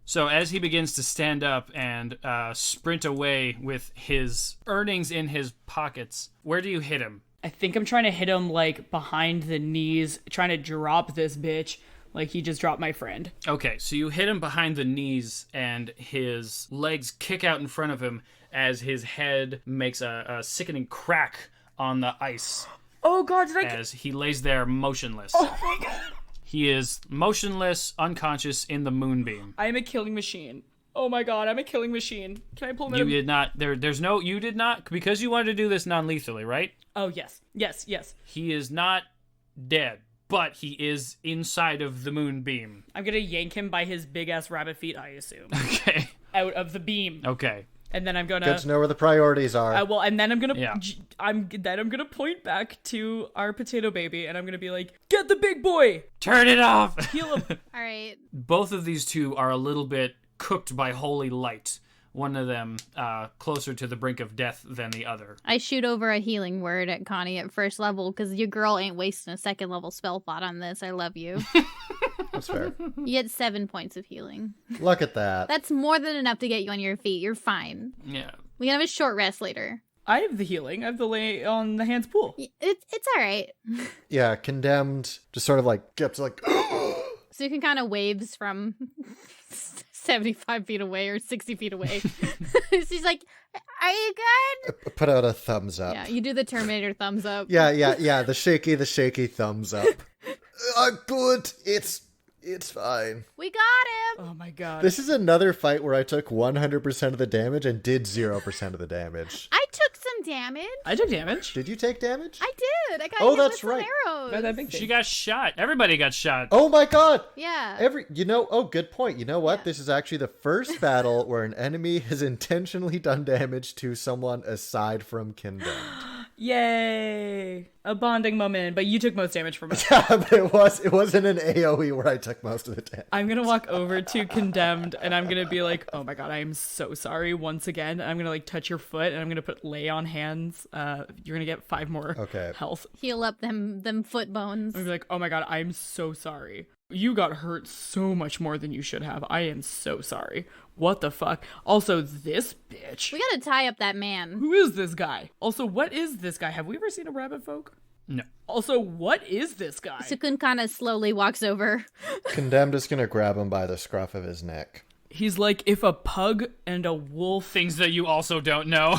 So as he begins to stand up and sprint away with his earnings in his pockets, where do you hit him? I think I'm trying to hit him, like, behind the knees, trying to drop this bitch like he just dropped my friend. Okay, so you hit him behind the knees, and his legs kick out in front of him as his head makes a sickening crack on the ice. Oh, God, did I... As he lays there motionless. Oh, my God. He is motionless, unconscious in the moonbeam. I am a killing machine. Oh, my God, I'm a killing machine. Can I pull him You did not... There's no... You did not... Because you wanted to do this non-lethally, right? Oh, yes. Yes, yes. He is not dead, but he is inside of the moonbeam. I'm gonna yank him by his big-ass rabbit feet, I assume. Okay. Out of the beam. Okay. And then I'm gonna... Good to know where the priorities are. And then I'm gonna... Yeah. I'm gonna point back to our potato baby, and I'm gonna be like, get the big boy! Turn it off! Heal him! All right. Both of these two are a little bit cooked by holy light. One of them closer to the brink of death than the other. I shoot over a healing word at Connie at first level because your girl ain't wasting a second level spell thought on this. I love you. That's fair. You get 7 points of healing. Look at that. That's more than enough to get you on your feet. You're fine. Yeah. We can have a short rest later. I have the healing. I have the lay on the hands pool. It's all right. Yeah, condemned. Just sort of like gets like. So you can kind of waves from 75 feet away or 60 feet away. She's like, are you good? Put out a thumbs up. Yeah, you do the Terminator thumbs up. Yeah. The shaky thumbs up. Good. It's fine. We got him. Oh my God. This is another fight where I took 100% of the damage and did 0% of the damage. I took some damage. I took damage. Did you take damage? I did. I got Oh, hit that's with some right. arrows. Got that big thing. She got shot. Everybody got shot. Oh my God. Yeah. Good point. You know what? Yeah. This is actually the first battle where an enemy has intentionally done damage to someone aside from Condemned. Yay. A bonding moment, but you took most damage from it. Yeah, but it wasn't an AoE where I took most of the damage. I'm gonna walk over to Condemned and I'm gonna be like, oh my God, I am so sorry once again. I'm gonna like touch your foot and I'm gonna put lay on hands. You're gonna get 5 more health. Heal up them foot bones. I'm gonna be like, oh my God, I'm so sorry. You got hurt so much more than you should have. I am so sorry. What the fuck? Also, this bitch. We gotta tie up that man. Who is this guy? Also, what is this guy? Have we ever seen a rabbit folk? No. Also, what is this guy? Cukunkana slowly walks over. Condemned is gonna grab him by the scruff of his neck. He's like if a pug and a wolf... Things that you also don't know.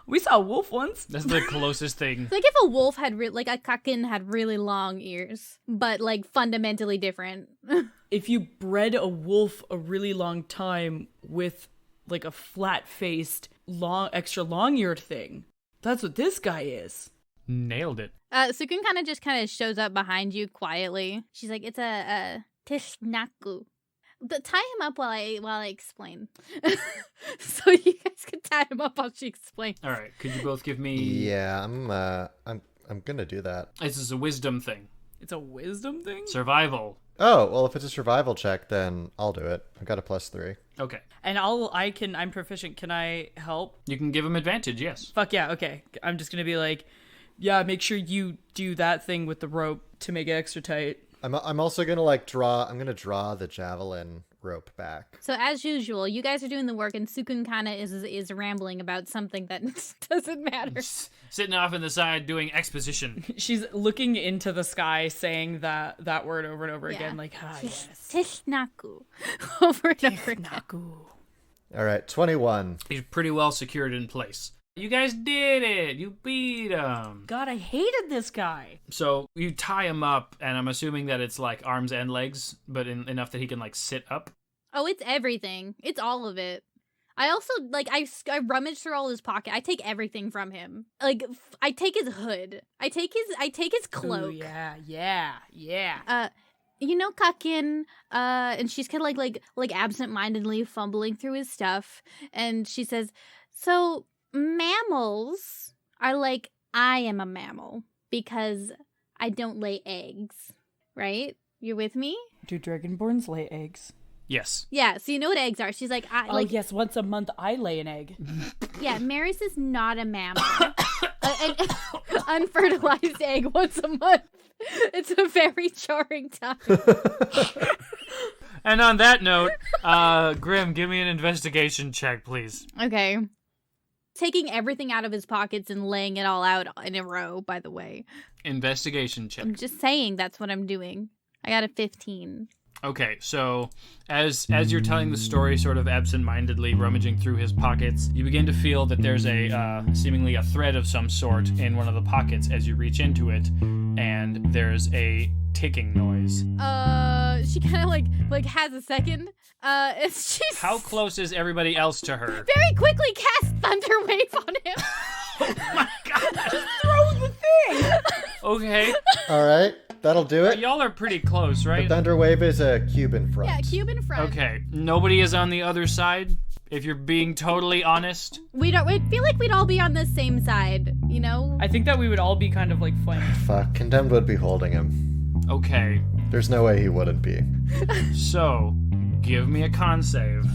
We saw a wolf once. That's the closest thing. It's like if a wolf had, like a kakin had really long ears, but like fundamentally different. If you bred a wolf a really long time with like a flat-faced, extra long-eared thing, that's what this guy is. Nailed it. Cukunkana just kind of shows up behind you quietly. She's like, it's a tishnaku. Tie him up while I explain. So you guys can tie him up while she explains. All right. Could you both give me? Yeah, I'm gonna do that. This is a wisdom thing. It's a wisdom thing? Survival. Oh, well, if it's a survival check, then I'll do it. I've got a +3. Okay. And I'm proficient. Can I help? You can give him advantage. Yes. Fuck yeah. Okay. I'm just gonna be like, yeah, make sure you do that thing with the rope to make it extra tight. I'm also gonna draw the javelin rope back. So as usual, you guys are doing the work, and Cukunkana is rambling about something that doesn't matter. Sitting off in the side doing exposition. She's looking into the sky, saying that word over and over again, like, yes. Tishnaku. Over and over again. All right, 21. He's pretty well secured in place. You guys did it! You beat him! God, I hated this guy! So you tie him up, and I'm assuming that it's like arms and legs, but enough that he can sit up? Oh, it's everything. It's all of it. I also, I rummage through all his pocket. I take everything from him. I take his hood. I take his cloak. Ooh, yeah. Cukin, and she's kind of like absent-mindedly fumbling through his stuff, and she says, so mammals are like, I am a mammal because I don't lay eggs, right? You're with me? Do dragonborns lay eggs? Yes. Yeah, so you know what eggs are. She's like, yes, once a month I lay an egg. Yeah, Meris is not a mammal. An unfertilized egg once a month. It's a very jarring time. And on that note, Grim, give me an investigation check, please. Okay. Taking everything out of his pockets and laying it all out in a row, by the way. Investigation check. I'm just saying that's what I'm doing. I got a 15. Okay, so as you're telling the story, sort of absent-mindedly rummaging through his pockets, you begin to feel that there's a seemingly a thread of some sort in one of the pockets as you reach into it, and there's a ticking noise. She kind of like has a second. She's How close is everybody else to her? very quickly cast Thunder Wave on him. Oh my god! Throw the thing! Okay, All right, that'll do it. y'all are pretty close, The right? thunder wave is a cube in front. Yeah, cube in front. Okay, nobody is on the other side. If you're being totally honest, We feel like we'd all be on the same side, you know? I think that we would all be kind of like flanked. Fuck, Condemned would be holding him. okay. There's no way he wouldn't be. So, give me a con save.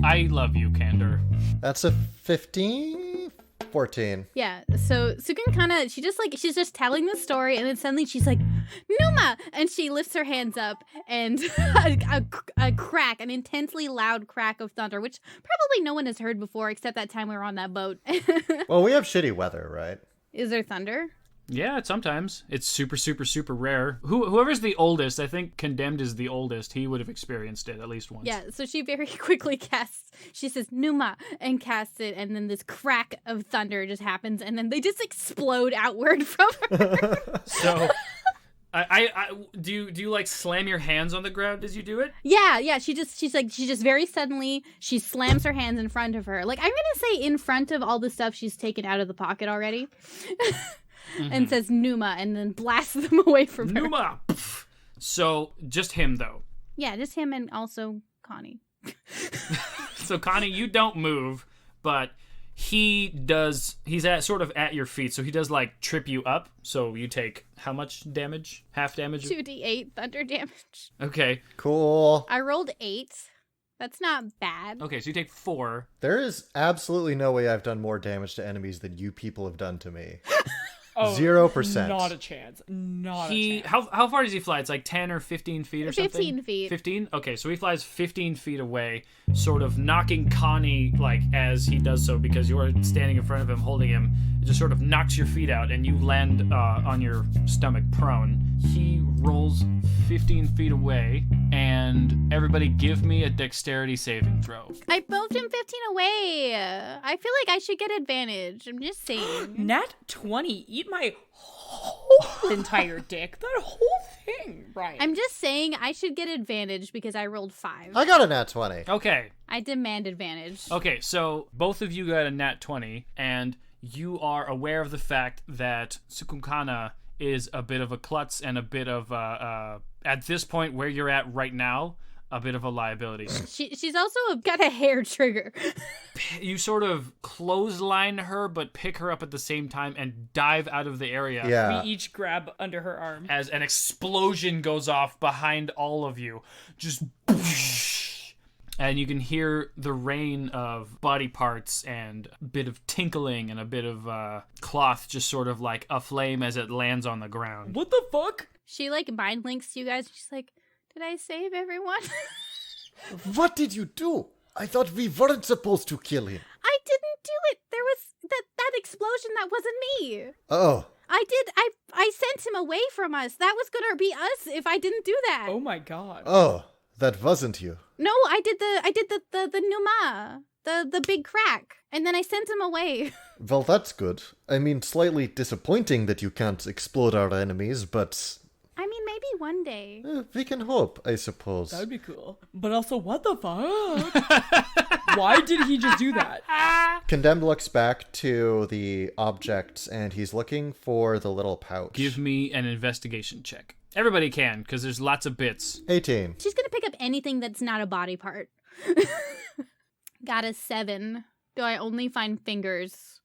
I love you, Candor. That's a 15? 14. Yeah, so Cukunkana, she's just telling the story, and then suddenly she's like, Numa! And she lifts her hands up, and a crack, an intensely loud crack of thunder, which probably no one has heard before except that time we were on that boat. Well, we have shitty weather, right? Is there thunder? Yeah, sometimes. It's super, super, super rare. Whoever's the oldest, I think Condemned is the oldest, he would have experienced it at least once. Yeah, so she very quickly she says, Numa, and casts it, and then this crack of thunder just happens, and then they just explode outward from her. So, do you like slam your hands on the ground as you do it? Yeah, she just very suddenly, she slams her hands in front of her. Like, I'm gonna say in front of all the stuff she's taken out of the pocket already. And says Numa, and then blasts them away from her. Numa! So, just him, though. Yeah, just him and also Connie. So, Connie, you don't move, but he's sort of at your feet, so he does, like, trip you up. So you take how much damage? Half damage? 2d8 thunder damage. Okay. Cool. I rolled 8. That's not bad. Okay, so you take 4. There is absolutely no way I've done more damage to enemies than you people have done to me. Oh, 0%. Not a chance. Not a chance. How far does he fly? It's like 10 or 15 feet or 15 something? feet. 15? Okay, so he flies 15 feet away, sort of knocking Connie, like, as he does so, because you're standing in front of him, holding him. It just sort of knocks your feet out, and you land on your stomach prone. He rolls 15 feet away, and everybody give me a dexterity saving throw. I moved him 15 away. I feel like I should get advantage. I'm just saying. Nat 20. Eat my whole entire dick. That whole thing, right? I'm just saying I should get advantage because I rolled 5. I got a nat 20. Okay. I demand advantage. Okay, so both of you got a nat 20, and you are aware of the fact that Cukunkana is a bit of a klutz and a bit of, at this point where you're at right now, a bit of a liability. She's also got a hair trigger. You sort of clothesline her, but pick her up at the same time and dive out of the area. Yeah. We each grab under her arm. As an explosion goes off behind all of you. Just... And you can hear the rain of body parts and a bit of tinkling and a bit of cloth just sort of like aflame as it lands on the ground. What the fuck? She like mind links to you guys. She's like, did I save everyone? What did you do? I thought we weren't supposed to kill him. I didn't do it. There was that explosion. That wasn't me. Oh. I sent him away from us. That was gonna be us if I didn't do that. Oh my god. Oh, that wasn't you. No, I did the Numa, the big crack, and then I sent him away. Well, that's good. I mean, slightly disappointing that you can't explode our enemies, but I mean, maybe one day. we can hope, I suppose. That would be cool. But also, what the fuck? Why did he just do that? Condemned looks back to the objects, and he's looking for the little pouch. Give me an investigation check. Everybody can, because there's lots of bits. 18. She's gonna pick up anything that's not a body part. Got a 7. Do I only find fingers?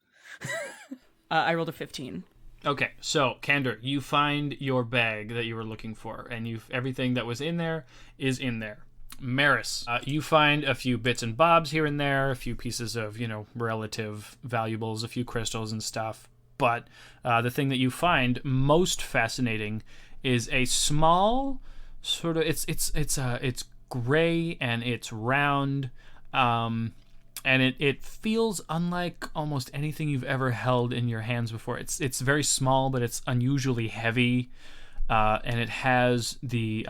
I rolled a 15. Okay, so Candor, you find your bag that you were looking for, and everything that was in there is in there. Meris, you find a few bits and bobs here and there, a few pieces of, relative valuables, a few crystals and stuff. But the thing that you find most fascinating is a small sort of it's gray and it's round, and it feels unlike almost anything you've ever held in your hands before. It's very small, but it's unusually heavy, and it has the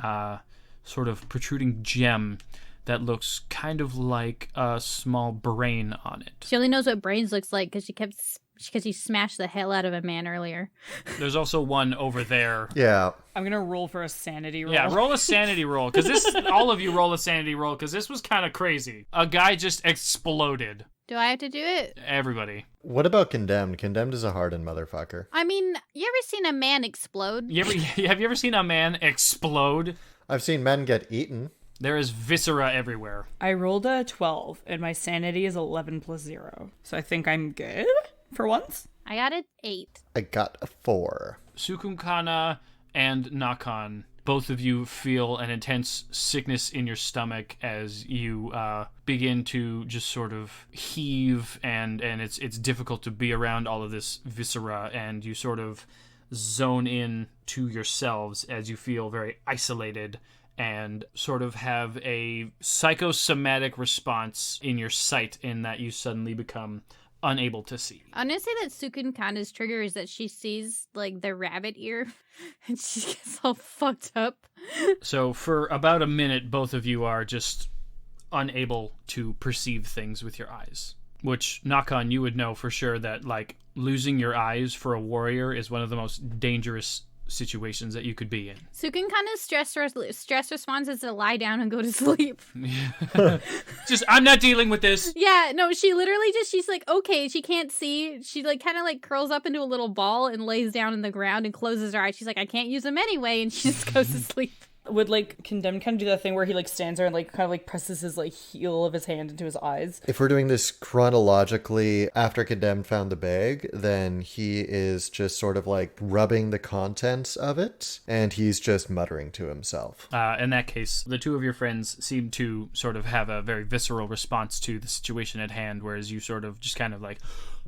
sort of protruding gem that looks kind of like a small brain on it. She only knows what brains looks like because she smashed the hell out of a man earlier. There's also one over there. Yeah. I'm going to roll for a sanity roll. Yeah, roll a sanity roll, because all of you roll a sanity roll, because this was kind of crazy. A guy just exploded. Do I have to do it? Everybody. What about Condemned? Condemned is a hardened motherfucker. I mean, you ever seen a man explode? Have you ever seen a man explode? I've seen men get eaten. There is viscera everywhere. I rolled a 12, and my sanity is 11 plus 0. So I think I'm good for once. I got an 8. I got a 4. Cukunkana and Naukon, both of you feel an intense sickness in your stomach as you begin to just sort of heave, and it's difficult to be around all of this viscera, and you sort of zone in to yourselves as you feel very isolated and sort of have a psychosomatic response in your sight, in that you suddenly become unable to see. I'm gonna say that Cukunkana's trigger is that she sees like the rabbit ear and she gets all fucked up. So for about a minute, both of you are just unable to perceive things with your eyes. Which, Naukon, you would know for sure that, like, losing your eyes for a warrior is one of the most dangerous situations that you could be in. Cukunkana's stress response is to lie down and go to sleep. Just, I'm not dealing with this. Yeah, no, she literally she's like, okay, she can't see. She like kind of like curls up into a little ball and lays down in the ground and closes her eyes. She's like, I can't use them anyway, and she just goes to sleep. Would, like, Condemned kind of do that thing where he, like, stands there and, like, kind of, like, presses his, like, heel of his hand into his eyes? If we're doing this chronologically, after Condemned found the bag, then he is just sort of, like, rubbing the contents of it, and he's just muttering to himself. In that case, the two of your friends seem to sort of have a very visceral response to the situation at hand, whereas you sort of just kind of like,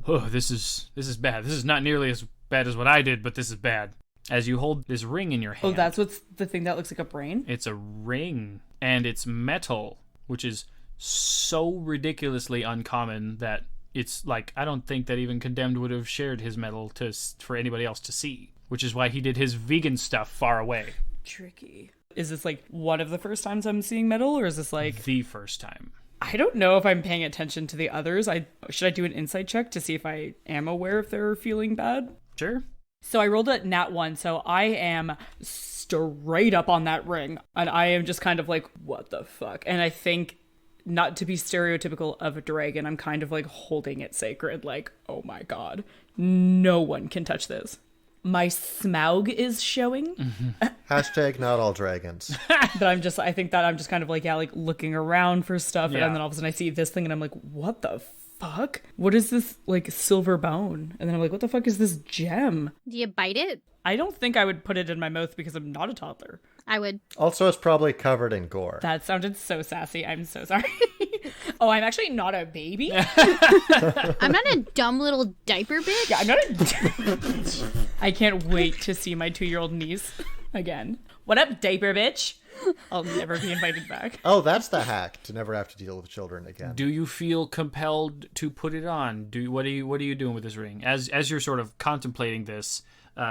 oh, this is bad. This is not nearly as bad as what I did, but this is bad. As you hold this ring in your hand. Oh, that's what's the thing that looks like a brain? It's a ring, and it's metal, which is so ridiculously uncommon that it's like, I don't think that even Condemned would have shared his metal for anybody else to see, which is why he did his vegan stuff far away. Tricky. Is this, like, one of the first times I'm seeing metal, or is this, like... The first time. I don't know if I'm paying attention to the others. Should I do an insight check to see if I am aware if they're feeling bad? Sure. So I rolled a nat 1, so I am straight up on that ring. And I am just kind of like, what the fuck? And I think, not to be stereotypical of a dragon, I'm kind of like holding it sacred. Like, oh my god, no one can touch this. My smaug is showing. Mm-hmm. Hashtag not all dragons. But I think that I'm just kind of like, yeah, like looking around for stuff. Yeah. And then all of a sudden I see this thing and I'm like, what the fuck? What is this, like, silver bone? And then I'm like, what the fuck is this gem? Do you bite it? I don't think I would put it in my mouth because I'm not a toddler. I would. Also, it's probably covered in gore. That sounded so sassy. I'm so sorry. Oh, I'm actually not a baby? I'm not a dumb little diaper bitch. Yeah, I'm not a... I can't wait to see my 2-year-old niece again. What up, diaper bitch? I'll never be invited back. Oh, that's the hack, to never have to deal with children again. Do you feel compelled to put it on? What are you doing with this ring? As you're sort of contemplating this,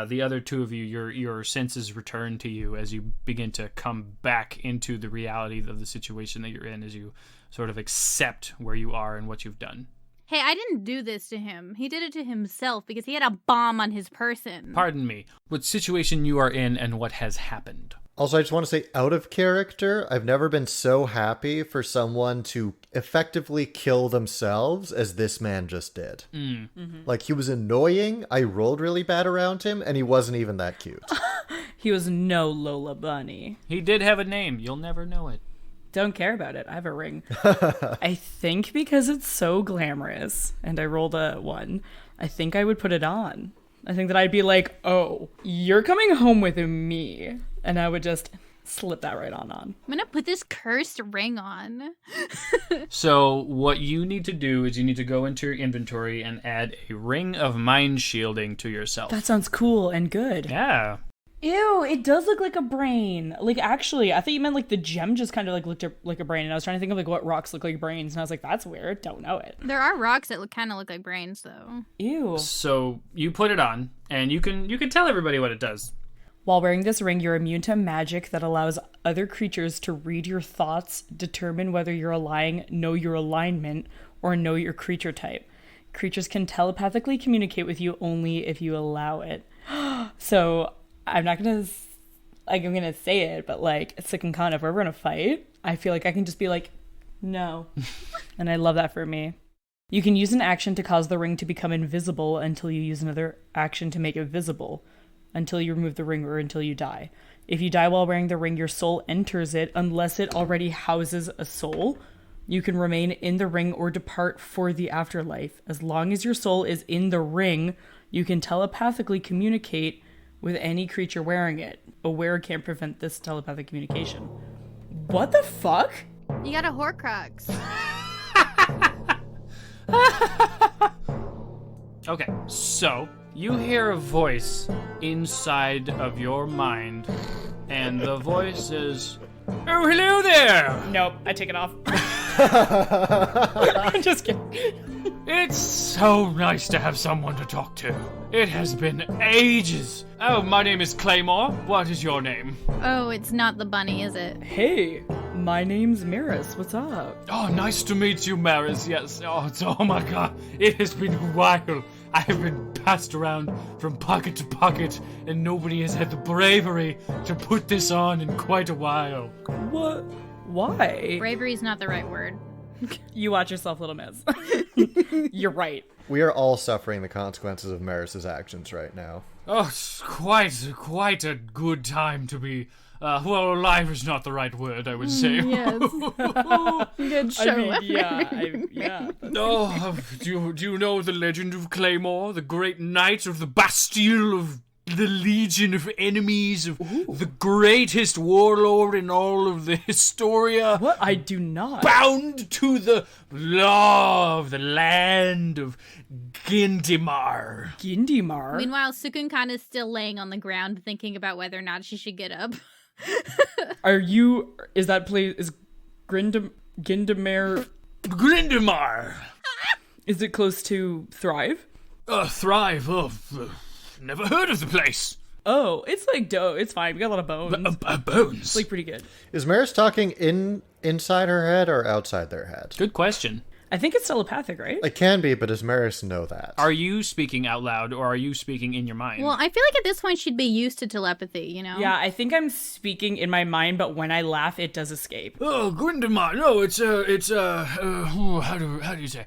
the other two of you, your senses return to you as you begin to come back into the reality of the situation that you're in, as you sort of accept where you are and what you've done. Hey, I didn't do this to him. He did it to himself because he had a bomb on his person. Pardon me. What situation you are in and what has happened? Also, I just want to say, out of character, I've never been so happy for someone to effectively kill themselves as this man just did. Mm-hmm. Like, he was annoying, I rolled really bad around him, and he wasn't even that cute. He was no Lola Bunny. He did have a name. You'll never know it. Don't care about it. I have a ring. I think because it's so glamorous, and I rolled a 1, I think I would put it on. I think that I'd be like, oh, you're coming home with me. And I would just slip that right on. I'm gonna put this cursed ring on. So what you need to do is you need to go into your inventory and add a ring of mind shielding to yourself. That sounds cool and good. Yeah. Ew, it does look like a brain. Like, actually, I thought you meant like the gem just kind of like looked like a brain. And I was trying to think of like what rocks look like brains. And I was like, that's weird. Don't know it. There are rocks that kind of look like brains, though. Ew. So you put it on, and you can tell everybody what it does. While wearing this ring, you're immune to magic that allows other creatures to read your thoughts, determine whether you're lying, know your alignment, or know your creature type. Creatures can telepathically communicate with you only if you allow it. So I'm not gonna I'm gonna say it, but like Cukunkana, if we're ever gonna fight, I feel like I can just be like, no. And I love that for me. You can use an action to cause the ring to become invisible until you use another action to make it visible, until you remove the ring or until you die. If you die while wearing the ring, your soul enters it unless it already houses a soul. You can remain in the ring or depart for the afterlife. As long as your soul is in the ring, you can telepathically communicate with any creature wearing it. A wearer can't prevent this telepathic communication. What the fuck? You got a Horcrux. Okay, so you hear a voice inside of your mind, and the voice says, "Oh, hello there! Nope, I take it off. I'm just kidding. It's so nice to have someone to talk to. It has been ages. Oh, my name is Claymore. What is your name?" Oh, it's not the bunny, is it? Hey, my name's Meris. What's up? Oh, nice to meet you, Meris. Yes. Oh my god. It has been a while. I have been passed around from pocket to pocket, and nobody has had the bravery to put this on in quite a while. What? Why? Bravery's not the right word. You watch yourself, little miss. You're right. We are all suffering the consequences of Meris' actions right now. Oh, it's quite a good time to be. Well, alive is not the right word, I would say. Yes. Good show. I mean, yeah. Oh, do you know the legend of Claymore, the great knight of the Bastille of the Legion of Enemies, of the greatest warlord in all of the Historia? What? I do not. Bound to the law of the land of Gindimar. Gindimar? Meanwhile, Cukunkana is still laying on the ground thinking about whether or not she should get up. Is Gindimar, is it close to Thrive? Thrive, never heard of the place. Oh, it's like dough. It's fine. We got a lot of bones. Bones? It's like pretty good. Is Meris talking inside her head or outside their head? Good question. I think it's telepathic, right? It can be, but does Meris know that? Are you speaking out loud, or are you speaking in your mind? Well, I feel like at this point she'd be used to telepathy, you know? Yeah, I think I'm speaking in my mind, but when I laugh, it does escape. Oh, Grindelmar. No, how do you say?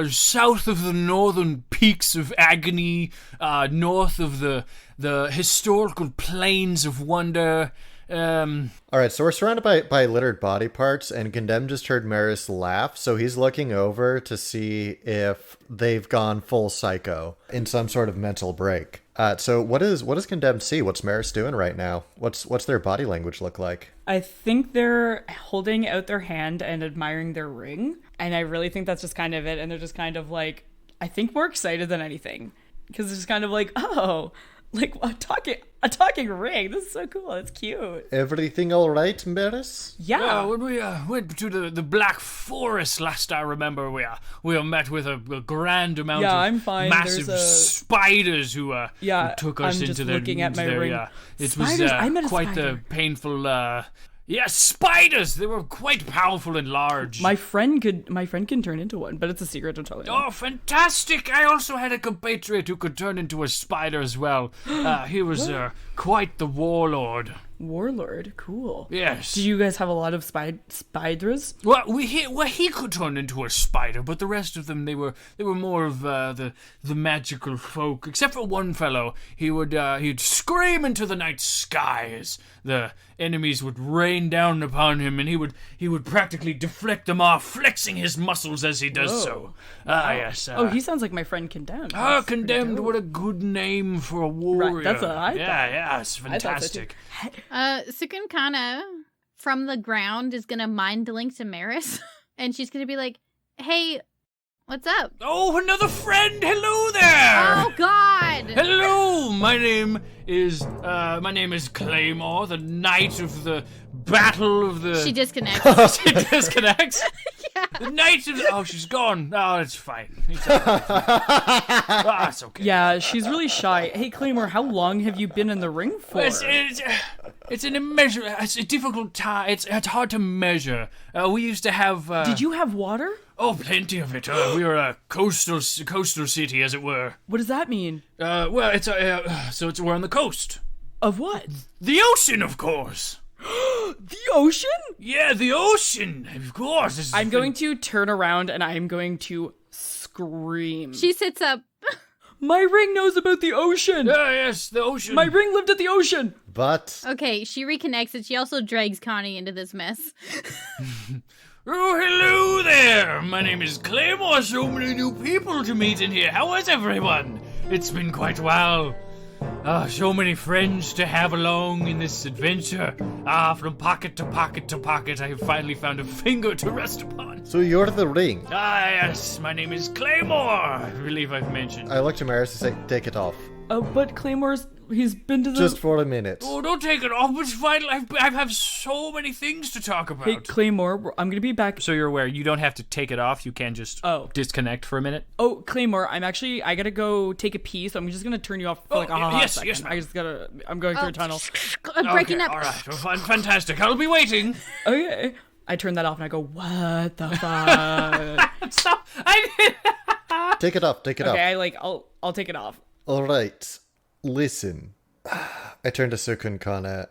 South of the northern peaks of agony, north of the historical plains of wonder. All right, so we're surrounded by littered body parts, and Condemned just heard Meris laugh, so he's looking over to see if they've gone full psycho in some sort of mental break. So what does Condemned see? What's Meris doing right now? What's their body language look like? I think they're holding out their hand and admiring their ring, and I really think that's just kind of it, and they're just kind of like, I think more excited than anything, because it's just kind of like, oh, like a talking ring. This is so cool. It's cute. Everything all right, Meris? Yeah. When we went to the Black Forest last, I remember we were met with a grand amount of I'm fine. massive spiders who took us I'm into just their looking at my their, ring. It Spiders? was I met a quite spider. the painful. Yes, spiders. They were quite powerful and large. My friend can turn into one, but it's a secret. Don't tell anyone. Oh, fantastic! I also had a compatriot who could turn into a spider as well. He was quite the warlord. Warlord, cool. Yes. Did you guys have a lot of spiders? Well, he could turn into a spider, but the rest of them, they were more of the magical folk. Except for one fellow, he'd scream into the night sky as the enemies would rain down upon him, and he would practically deflect them off, flexing his muscles as he does so. Yes. He sounds like my friend Condemned. Condemned. What a good name for a warrior. Right, that's what I thought. Yeah, it's fantastic. Cukunkana from the ground is gonna mind link to Meris, and she's gonna be like, "Hey, what's up?" Oh, another friend! Hello there! Oh God! Hello! My name is Claymore, the knight of the battle of the... She disconnects. She disconnects? Yeah. The knight of... Oh, she's gone. Oh, it's fine. It's okay. It's okay. Yeah, she's really shy. Hey, Claymore, how long have you been in the ring for? It's an immeasurable... It's a difficult time. It's hard to measure. We used to have... Did you have water? Oh, plenty of it. We were a coastal city, as it were. What does that mean? Well, we're on the coast. Of what? The ocean, of course. The ocean? Yeah, the ocean, of course. I'm going to turn around and I'm going to scream. She sits up. My ring knows about the ocean. Yes, the ocean. My ring lived at the ocean. But... Okay, she reconnects and she also drags Connie into this mess. Oh, hello there. My name is Claymore. So many new people to meet in here. How is everyone? It's been quite a while. So many friends to have along in this adventure. From pocket to pocket to pocket, I have finally found a finger to rest upon. So you're the ring. Yes, my name is Claymore. I believe I've mentioned. I look to Meris and say, take it off. But Claymore's, he's been to the... Just for a minute. Oh, don't take it off. It's fine. I have so many things to talk about. Hey, Claymore, I'm gonna be back. So you're aware, you don't have to take it off. You can just disconnect for a minute. Oh, Claymore, I gotta go take a pee, so I'm just gonna turn you off for like a hot second. Yes, I'm going through a tunnel. Breaking up. All right, well, fantastic. I'll be waiting. Okay. I turn that off and I go, what the fuck? Stop. Take it off, take it off. Okay, I'll take it off. Alright, listen. I turn to Cukunkana.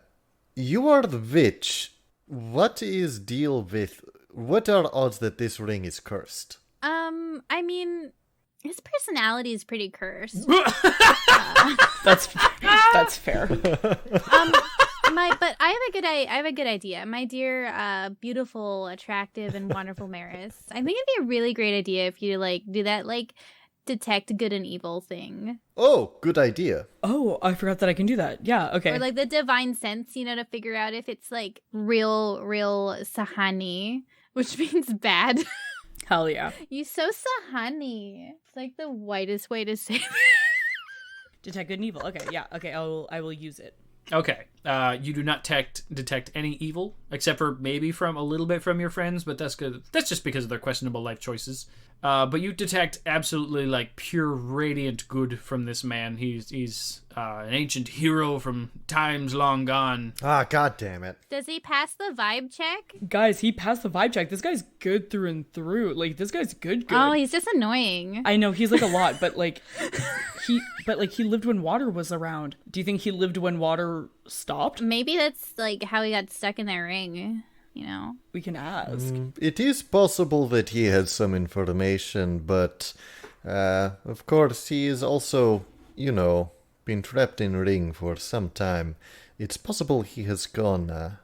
You are the witch. What is deal with... What are odds that this ring is cursed? I mean, his personality is pretty cursed. That's fair. But I have a good idea. My dear, beautiful, attractive, and wonderful Meris. I think it'd be a really great idea if you do that detect good and evil thing. Oh, good idea. Oh, I forgot that I can do that. Yeah, okay. Or the divine sense, to figure out if it's real Sahani, which means bad. Hell yeah. You so Sahani. It's the whitest way to say it. Detect good and evil. Okay, yeah. Okay, I will use it. Okay. You do not detect any evil, except for maybe from a little bit from your friends, but that's good. That's just because of their questionable life choices. But you detect absolutely pure radiant good from this man. He's an ancient hero from times long gone. Ah, god damn it. Does he pass the vibe check? Guys, he passed the vibe check. This guy's good through and through. This guy's good. Oh, he's just annoying. I know, he's a lot, but he lived when water was around. Do you think he lived when water stopped? Maybe that's how he got stuck in that ring. We can ask. It is possible that he has some information, but of course he is also, been trapped in ring for some time. It's possible he has gone,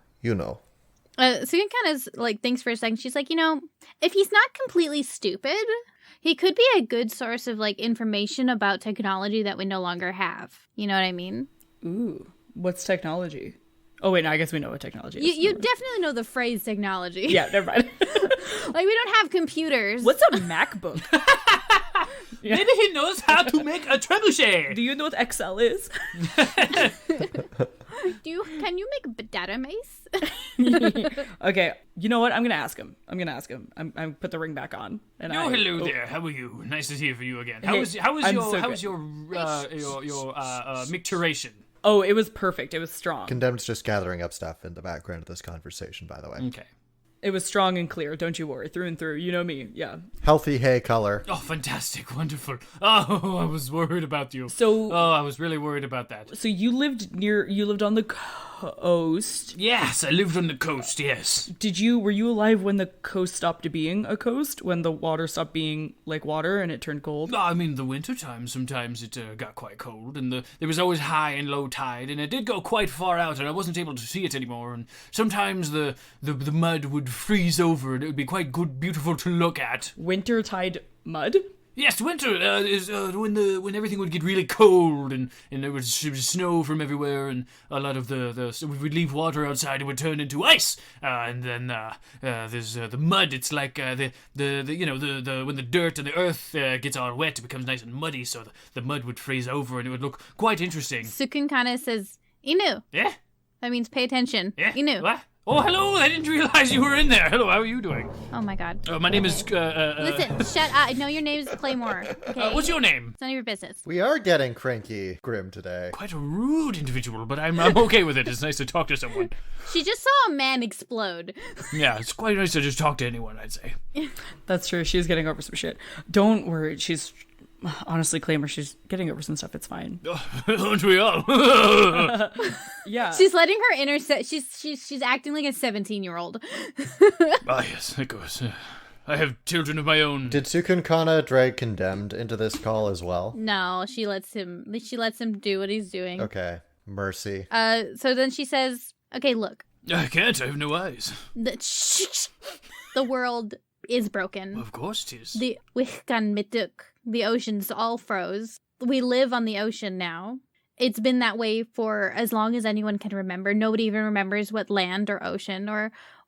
Sukunkana's thinks for a second. She's like, if he's not completely stupid, he could be a good source of information about technology that we no longer have. You know what I mean? Ooh, what's technology? Oh wait, no, I guess we know what technology is. You definitely know the phrase technology. Yeah, never mind. We don't have computers. What's a MacBook? Yeah. Maybe he knows how to make a trebuchet. Do you know what Excel is? Can you make data mace? Okay, you know what? I'm gonna ask him. I'm put the ring back on. And hello there. How are you? Nice to hear from you again. How was your micturation? Oh, it was perfect. It was strong. Condemned's just gathering up stuff in the background of this conversation, by the way. Okay. It was strong and clear. Don't you worry. Through and through. You know me. Yeah. Healthy hay color. Oh, fantastic. Wonderful. Oh, I was worried about you. So. Oh, I was really worried about that. So you lived on the coast. Yes, I lived on the coast, yes. Were you alive when the coast stopped being a coast? When the water stopped being like water and it turned cold? I mean, the winter time, sometimes it got quite cold, and there was always high and low tide, and it did go quite far out, and I wasn't able to see it anymore, and sometimes the mud would freeze over, and it would be quite good, beautiful to look at. Winter tide mud? Yes, winter is when everything would get really cold and there would snow from everywhere, and a lot of so we would leave water outside, it would turn into ice, and then there's the mud. It's like when the dirt and the earth gets all wet, it becomes nice and muddy, so the mud would freeze over and it would look quite interesting. Sukunkana says, Inu. Yeah? That means pay attention. Yeah? Inu. What? Oh, hello! I didn't realize you were in there. Hello, how are you doing? Oh my god. My name is... Listen, shut up. I know your name is Claymore. Okay? what's your name? It's none of your business. We are getting cranky Grim today. Quite a rude individual, but I'm okay with it. It's nice to talk to someone. She just saw a man explode. Yeah, it's quite nice to just talk to anyone, I'd say. That's true. She's getting over some shit. Don't worry. Honestly, Claymore, she's getting over some stuff. It's fine. Aren't we all? Yeah. She's letting her inner she's acting like a 17-year-old. Yes, that goes. I have children of my own. Did Cukunkana drag Condemned into this call as well? No, she lets him do what he's doing. Okay, mercy. So then she says, okay, look. I can't, I have no eyes. The world is broken. Of course it is. The Wihkan Mituk. The oceans all froze. We live on the ocean now. It's been that way for as long as anyone can remember. Nobody even remembers what land or ocean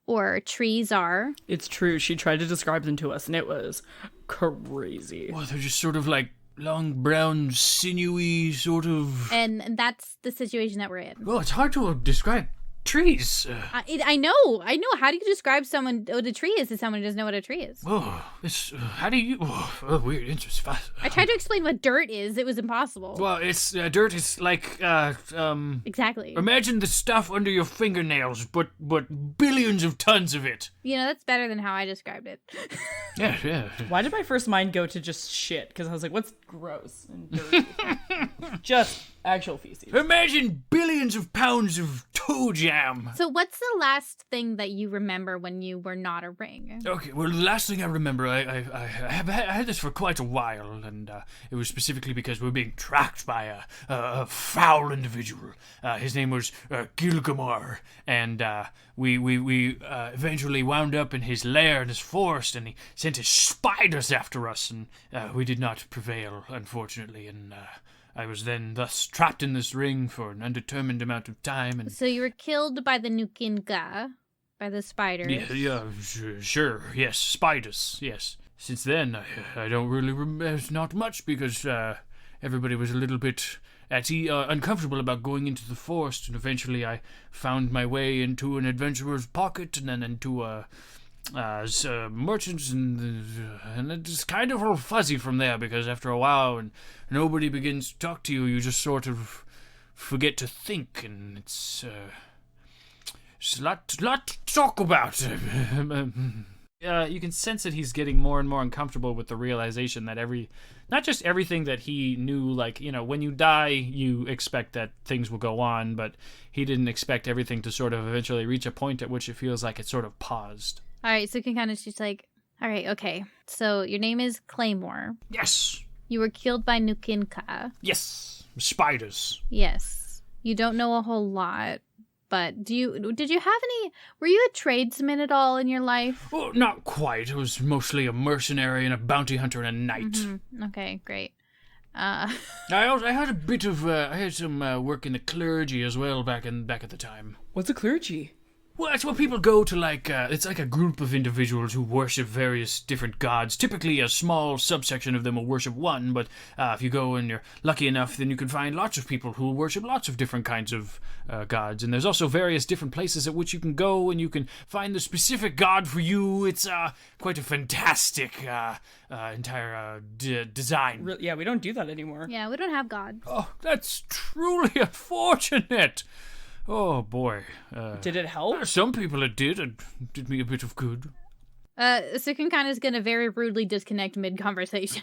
or trees are. It's true. She tried to describe them to us, and it was crazy. Well, they're just sort of like long, brown, sinewy sort of... And that's the situation that we're in. Well, it's hard to describe trees. I know. How do you describe what a tree is to someone who doesn't know what a tree is? Oh, it's... how do you... Oh, weird, interesting. I tried to explain what dirt is. It was impossible. Well, it's... dirt is like, Exactly. Imagine the stuff under your fingernails, but billions of tons of it. That's better than how I described it. Yeah. Why did my first mind go to just shit? Because I was like, what's gross and dirty? Just actual feces. Imagine billions of pounds of toe jam. So what's the last thing that you remember when you were not a ring? Okay, well, the last thing I remember, I had this for quite a while, and it was specifically because we were being tracked by a foul individual. His name was Gilgamar, and we eventually wound up in his lair in his forest, and he sent his spiders after us, and we did not prevail, unfortunately, and I was then thus trapped in this ring for an undetermined amount of time. And so you were killed by the Nukinga, by the spiders. Yeah, sure, yes, spiders, yes. Since then, I don't really remember, not much, because everybody was a little bit uncomfortable about going into the forest, and eventually I found my way into an adventurer's pocket, and then into merchants, and it's kind of all fuzzy from there, because after a while, when nobody begins to talk to you, you just sort of forget to think, and it's a lot to talk about. You can sense that he's getting more and more uncomfortable with the realization that not just everything that he knew, like, when you die, you expect that things will go on, but he didn't expect everything to sort of eventually reach a point at which it feels like it's sort of paused. All right, so Cukunkana, she's like, all right, okay. So your name is Claymore. Yes. You were killed by Nukinka. Yes. Spiders. Yes. You don't know a whole lot, but were you a tradesman at all in your life? Oh, not quite. I was mostly a mercenary and a bounty hunter and a knight. Mm-hmm. Okay, great. I had a bit of, I had some work in the clergy as well back at the time. What's a clergy? Well, that's where people go to, like, it's like a group of individuals who worship various different gods. Typically, a small subsection of them will worship one, but if you go and you're lucky enough, then you can find lots of people who worship lots of different kinds of gods. And there's also various different places at which you can go, and you can find the specific god for you. It's quite a fantastic entire design. Yeah, we don't do that anymore. Yeah, we don't have God. Oh, that's truly unfortunate. Oh, boy. Did it help? Some people it did. It did me a bit of good. Sukunkana is going to very rudely disconnect mid-conversation.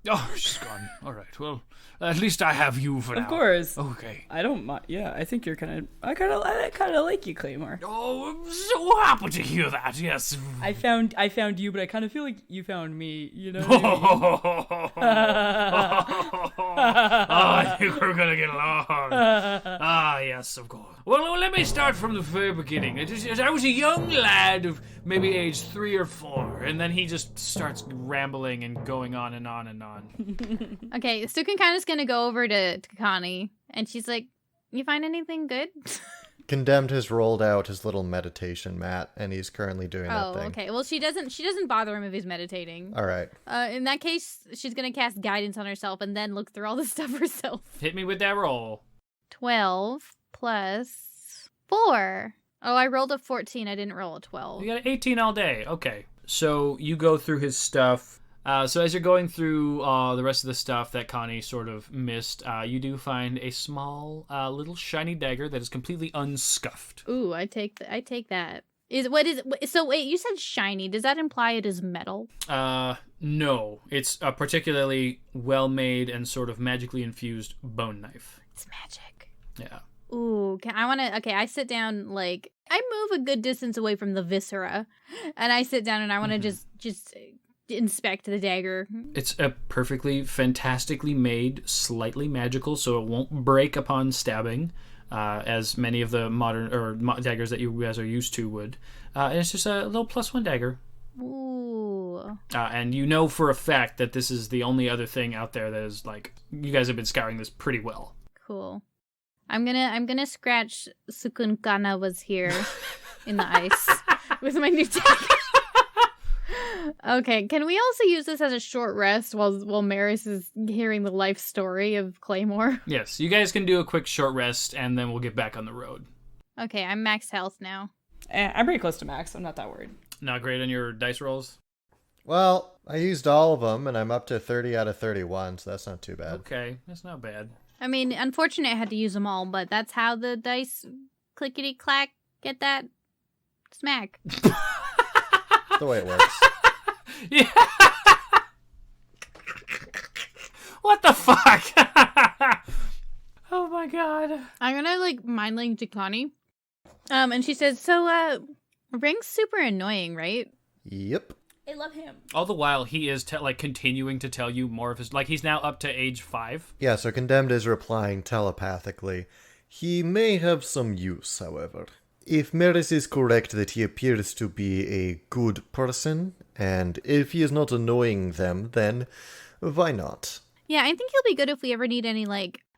Oh, she's gone. All right. Well, at least I have you for now. Of course. Okay. I don't mind. Yeah, I think you're I kind of like you, Claymore. Oh, I'm so happy to hear that. Yes. I found you, but I kind of feel like you found me. You know. I think we're gonna get along. Yes, of course. Well, let me start from the very beginning. I was a young lad of maybe age 3 or 4, and then he just starts rambling and going on and on and on. Okay, Cukunkana's gonna go over to Connie, and she's like, "You find anything good?" Condemned has rolled out his little meditation mat, and he's currently doing that thing. Okay. Well, she doesn't bother him if he's meditating. All right. In that case, she's gonna cast guidance on herself and then look through all the stuff herself. Hit me with that roll. 12 plus 4. Oh, I rolled a 14. I didn't roll a 12. You got 18 all day. Okay. So you go through his stuff. So as you're going through the rest of the stuff that Connie sort of missed, you do find a small, little shiny dagger that is completely unscuffed. Ooh, I take that. So wait, you said shiny. Does that imply it is metal? No. It's a particularly well-made and sort of magically infused bone knife. It's magic. Yeah. Ooh, I sit down, like, I move a good distance away from the viscera, and I sit down and I want to just inspect the dagger. It's a perfectly, fantastically made, slightly magical, so it won't break upon stabbing, as many of the modern daggers that you guys are used to would. And it's just a little +1 dagger. Ooh. And you know for a fact that this is the only other thing out there that is like, you guys have been scouring this pretty well. Cool. I'm gonna scratch Cukunkana was here in the ice with my new dagger. Okay, can we also use this as a short rest while Meris is hearing the life story of Claymore? Yes, you guys can do a quick short rest, and then we'll get back on the road. Okay, I'm max health now. I'm pretty close to max. I'm not that worried. Not great on your dice rolls? Well, I used all of them, and I'm up to 30 out of 31, so that's not too bad. Okay, that's not bad. I mean, unfortunately, I had to use them all, but that's how the dice clickety-clack get that smack. That's the way it works. Yeah. What the fuck? Oh my god. I'm gonna mind link to Connie. And she says, so Ring's super annoying, right? Yep. I love him. All the while he is continuing to tell you more of his, he's now up to age 5. Yeah, so Condemned is replying telepathically. He may have some use, however. If Meris is correct that he appears to be a good person, and if he is not annoying them, then why not? Yeah, I think he'll be good if we ever need any,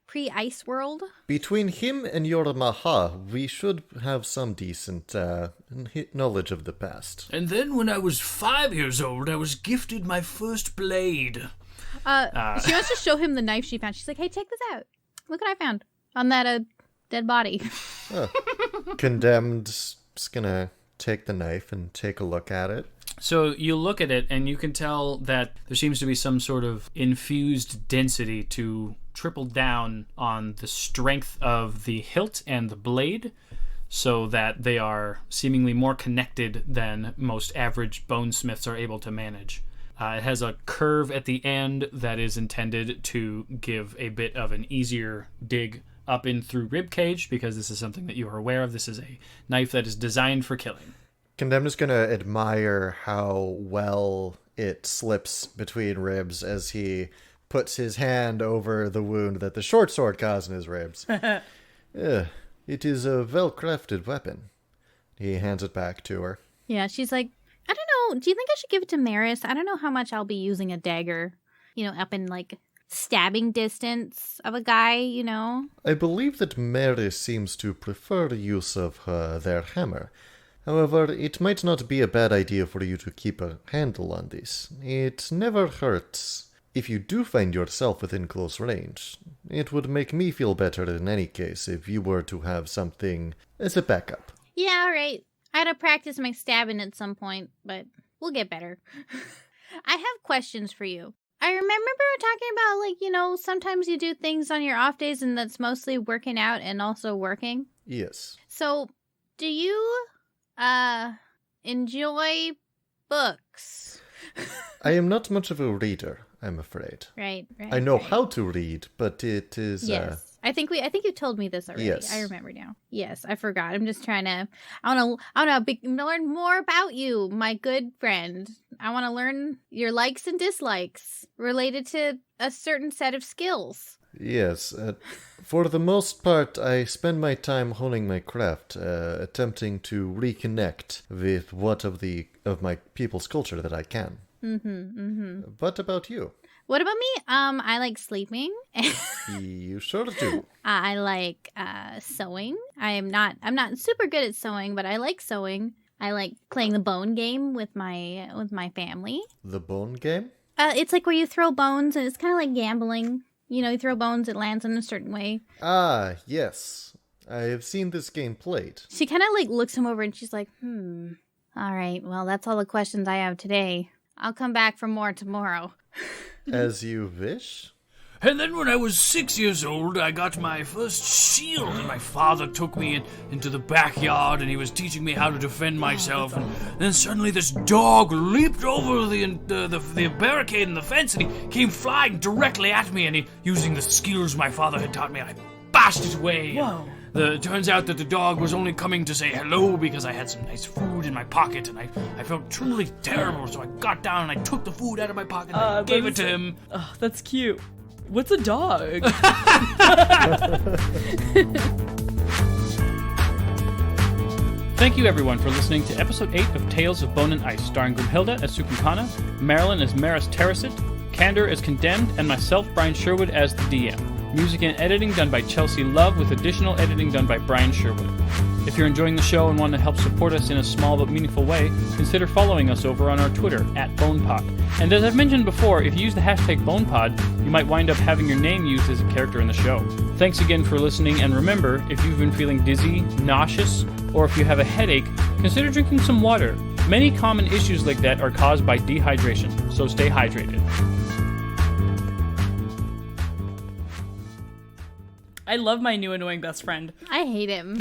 pre-ice world. Between him and your Maha, we should have some decent knowledge of the past. And then when I was 5 years old, I was gifted my first blade. She wants to show him the knife she found. She's like, hey, check this out. Look what I found on that dead body. Condemned's gonna take the knife and take a look at it. So you look at it, and you can tell that there seems to be some sort of infused density to triple down on the strength of the hilt and the blade, so that they are seemingly more connected than most average bonesmiths are able to manage. It has a curve at the end that is intended to give a bit of an easier dig up in through rib cage, because this is something that you are aware of. This is a knife that is designed for killing. Condemned is going to admire how well it slips between ribs as he puts his hand over the wound that the short sword caused in his ribs. It is a well-crafted weapon. He hands it back to her. Yeah, she's like, I don't know, do you think I should give it to Meris? I don't know how much I'll be using a dagger, up in, stabbing distance of a guy, I believe that Meris seems to prefer the use of their hammer. However, it might not be a bad idea for you to keep a handle on this. It never hurts. If you do find yourself within close range, it would make me feel better in any case if you were to have something as a backup. Yeah, alright. I had to practice my stabbing at some point, but we'll get better. I have questions for you. I remember talking about, sometimes you do things on your off days and that's mostly working out and also working. Yes. So, do you, enjoy books? I am not much of a reader, I'm afraid. Right. I know right. how to read, but it is... Yes. I think you told me this already. Yes. I remember now. Yes, I forgot. I'm just trying to I want to learn more about you, my good friend. I want to learn your likes and dislikes related to a certain set of skills. Yes. For the most part, I spend my time honing my craft, attempting to reconnect with what of my people's culture that I can. What about you? What about me? I like sleeping. You sure do. I like sewing. I'm not super good at sewing, but I like sewing. I like playing the bone game with my family. The bone game? It's like where you throw bones, and it's kind of like gambling. You know, you throw bones, it lands in a certain way. Ah, yes. I have seen this game played. She kind of like looks him over, and she's like, all right, well, that's all the questions I have today. I'll come back for more tomorrow. As you wish. And then when I was 6 years old, I got my first shield, and my father took me into the backyard, and he was teaching me how to defend myself. And then suddenly this dog leaped over the barricade and the fence, and he came flying directly at me, and using the skills my father had taught me, I bashed it away. Whoa. It turns out that the dog was only coming to say hello because I had some nice food in my pocket, and I felt truly terrible, so I got down and I took the food out of my pocket and I gave it to him. Oh, that's cute. What's a dog? Thank you everyone for listening to episode 8 of Tales of Bone and Ice, starring Grimhilde as Cukunkana, Marilyn as Meris Candor as Condemned, and myself, Brian Sherwood, as the DM. Music and editing done by Chelsea Love, with additional editing done by Brian Sherwood. If you're enjoying the show and want to help support us in a small but meaningful way, consider following us over on our Twitter, @BonePod. And as I've mentioned before, if you use the hashtag BonePod, you might wind up having your name used as a character in the show. Thanks again for listening, and remember, if you've been feeling dizzy, nauseous, or if you have a headache, consider drinking some water. Many common issues like that are caused by dehydration, so stay hydrated. I love my new annoying best friend. I hate him.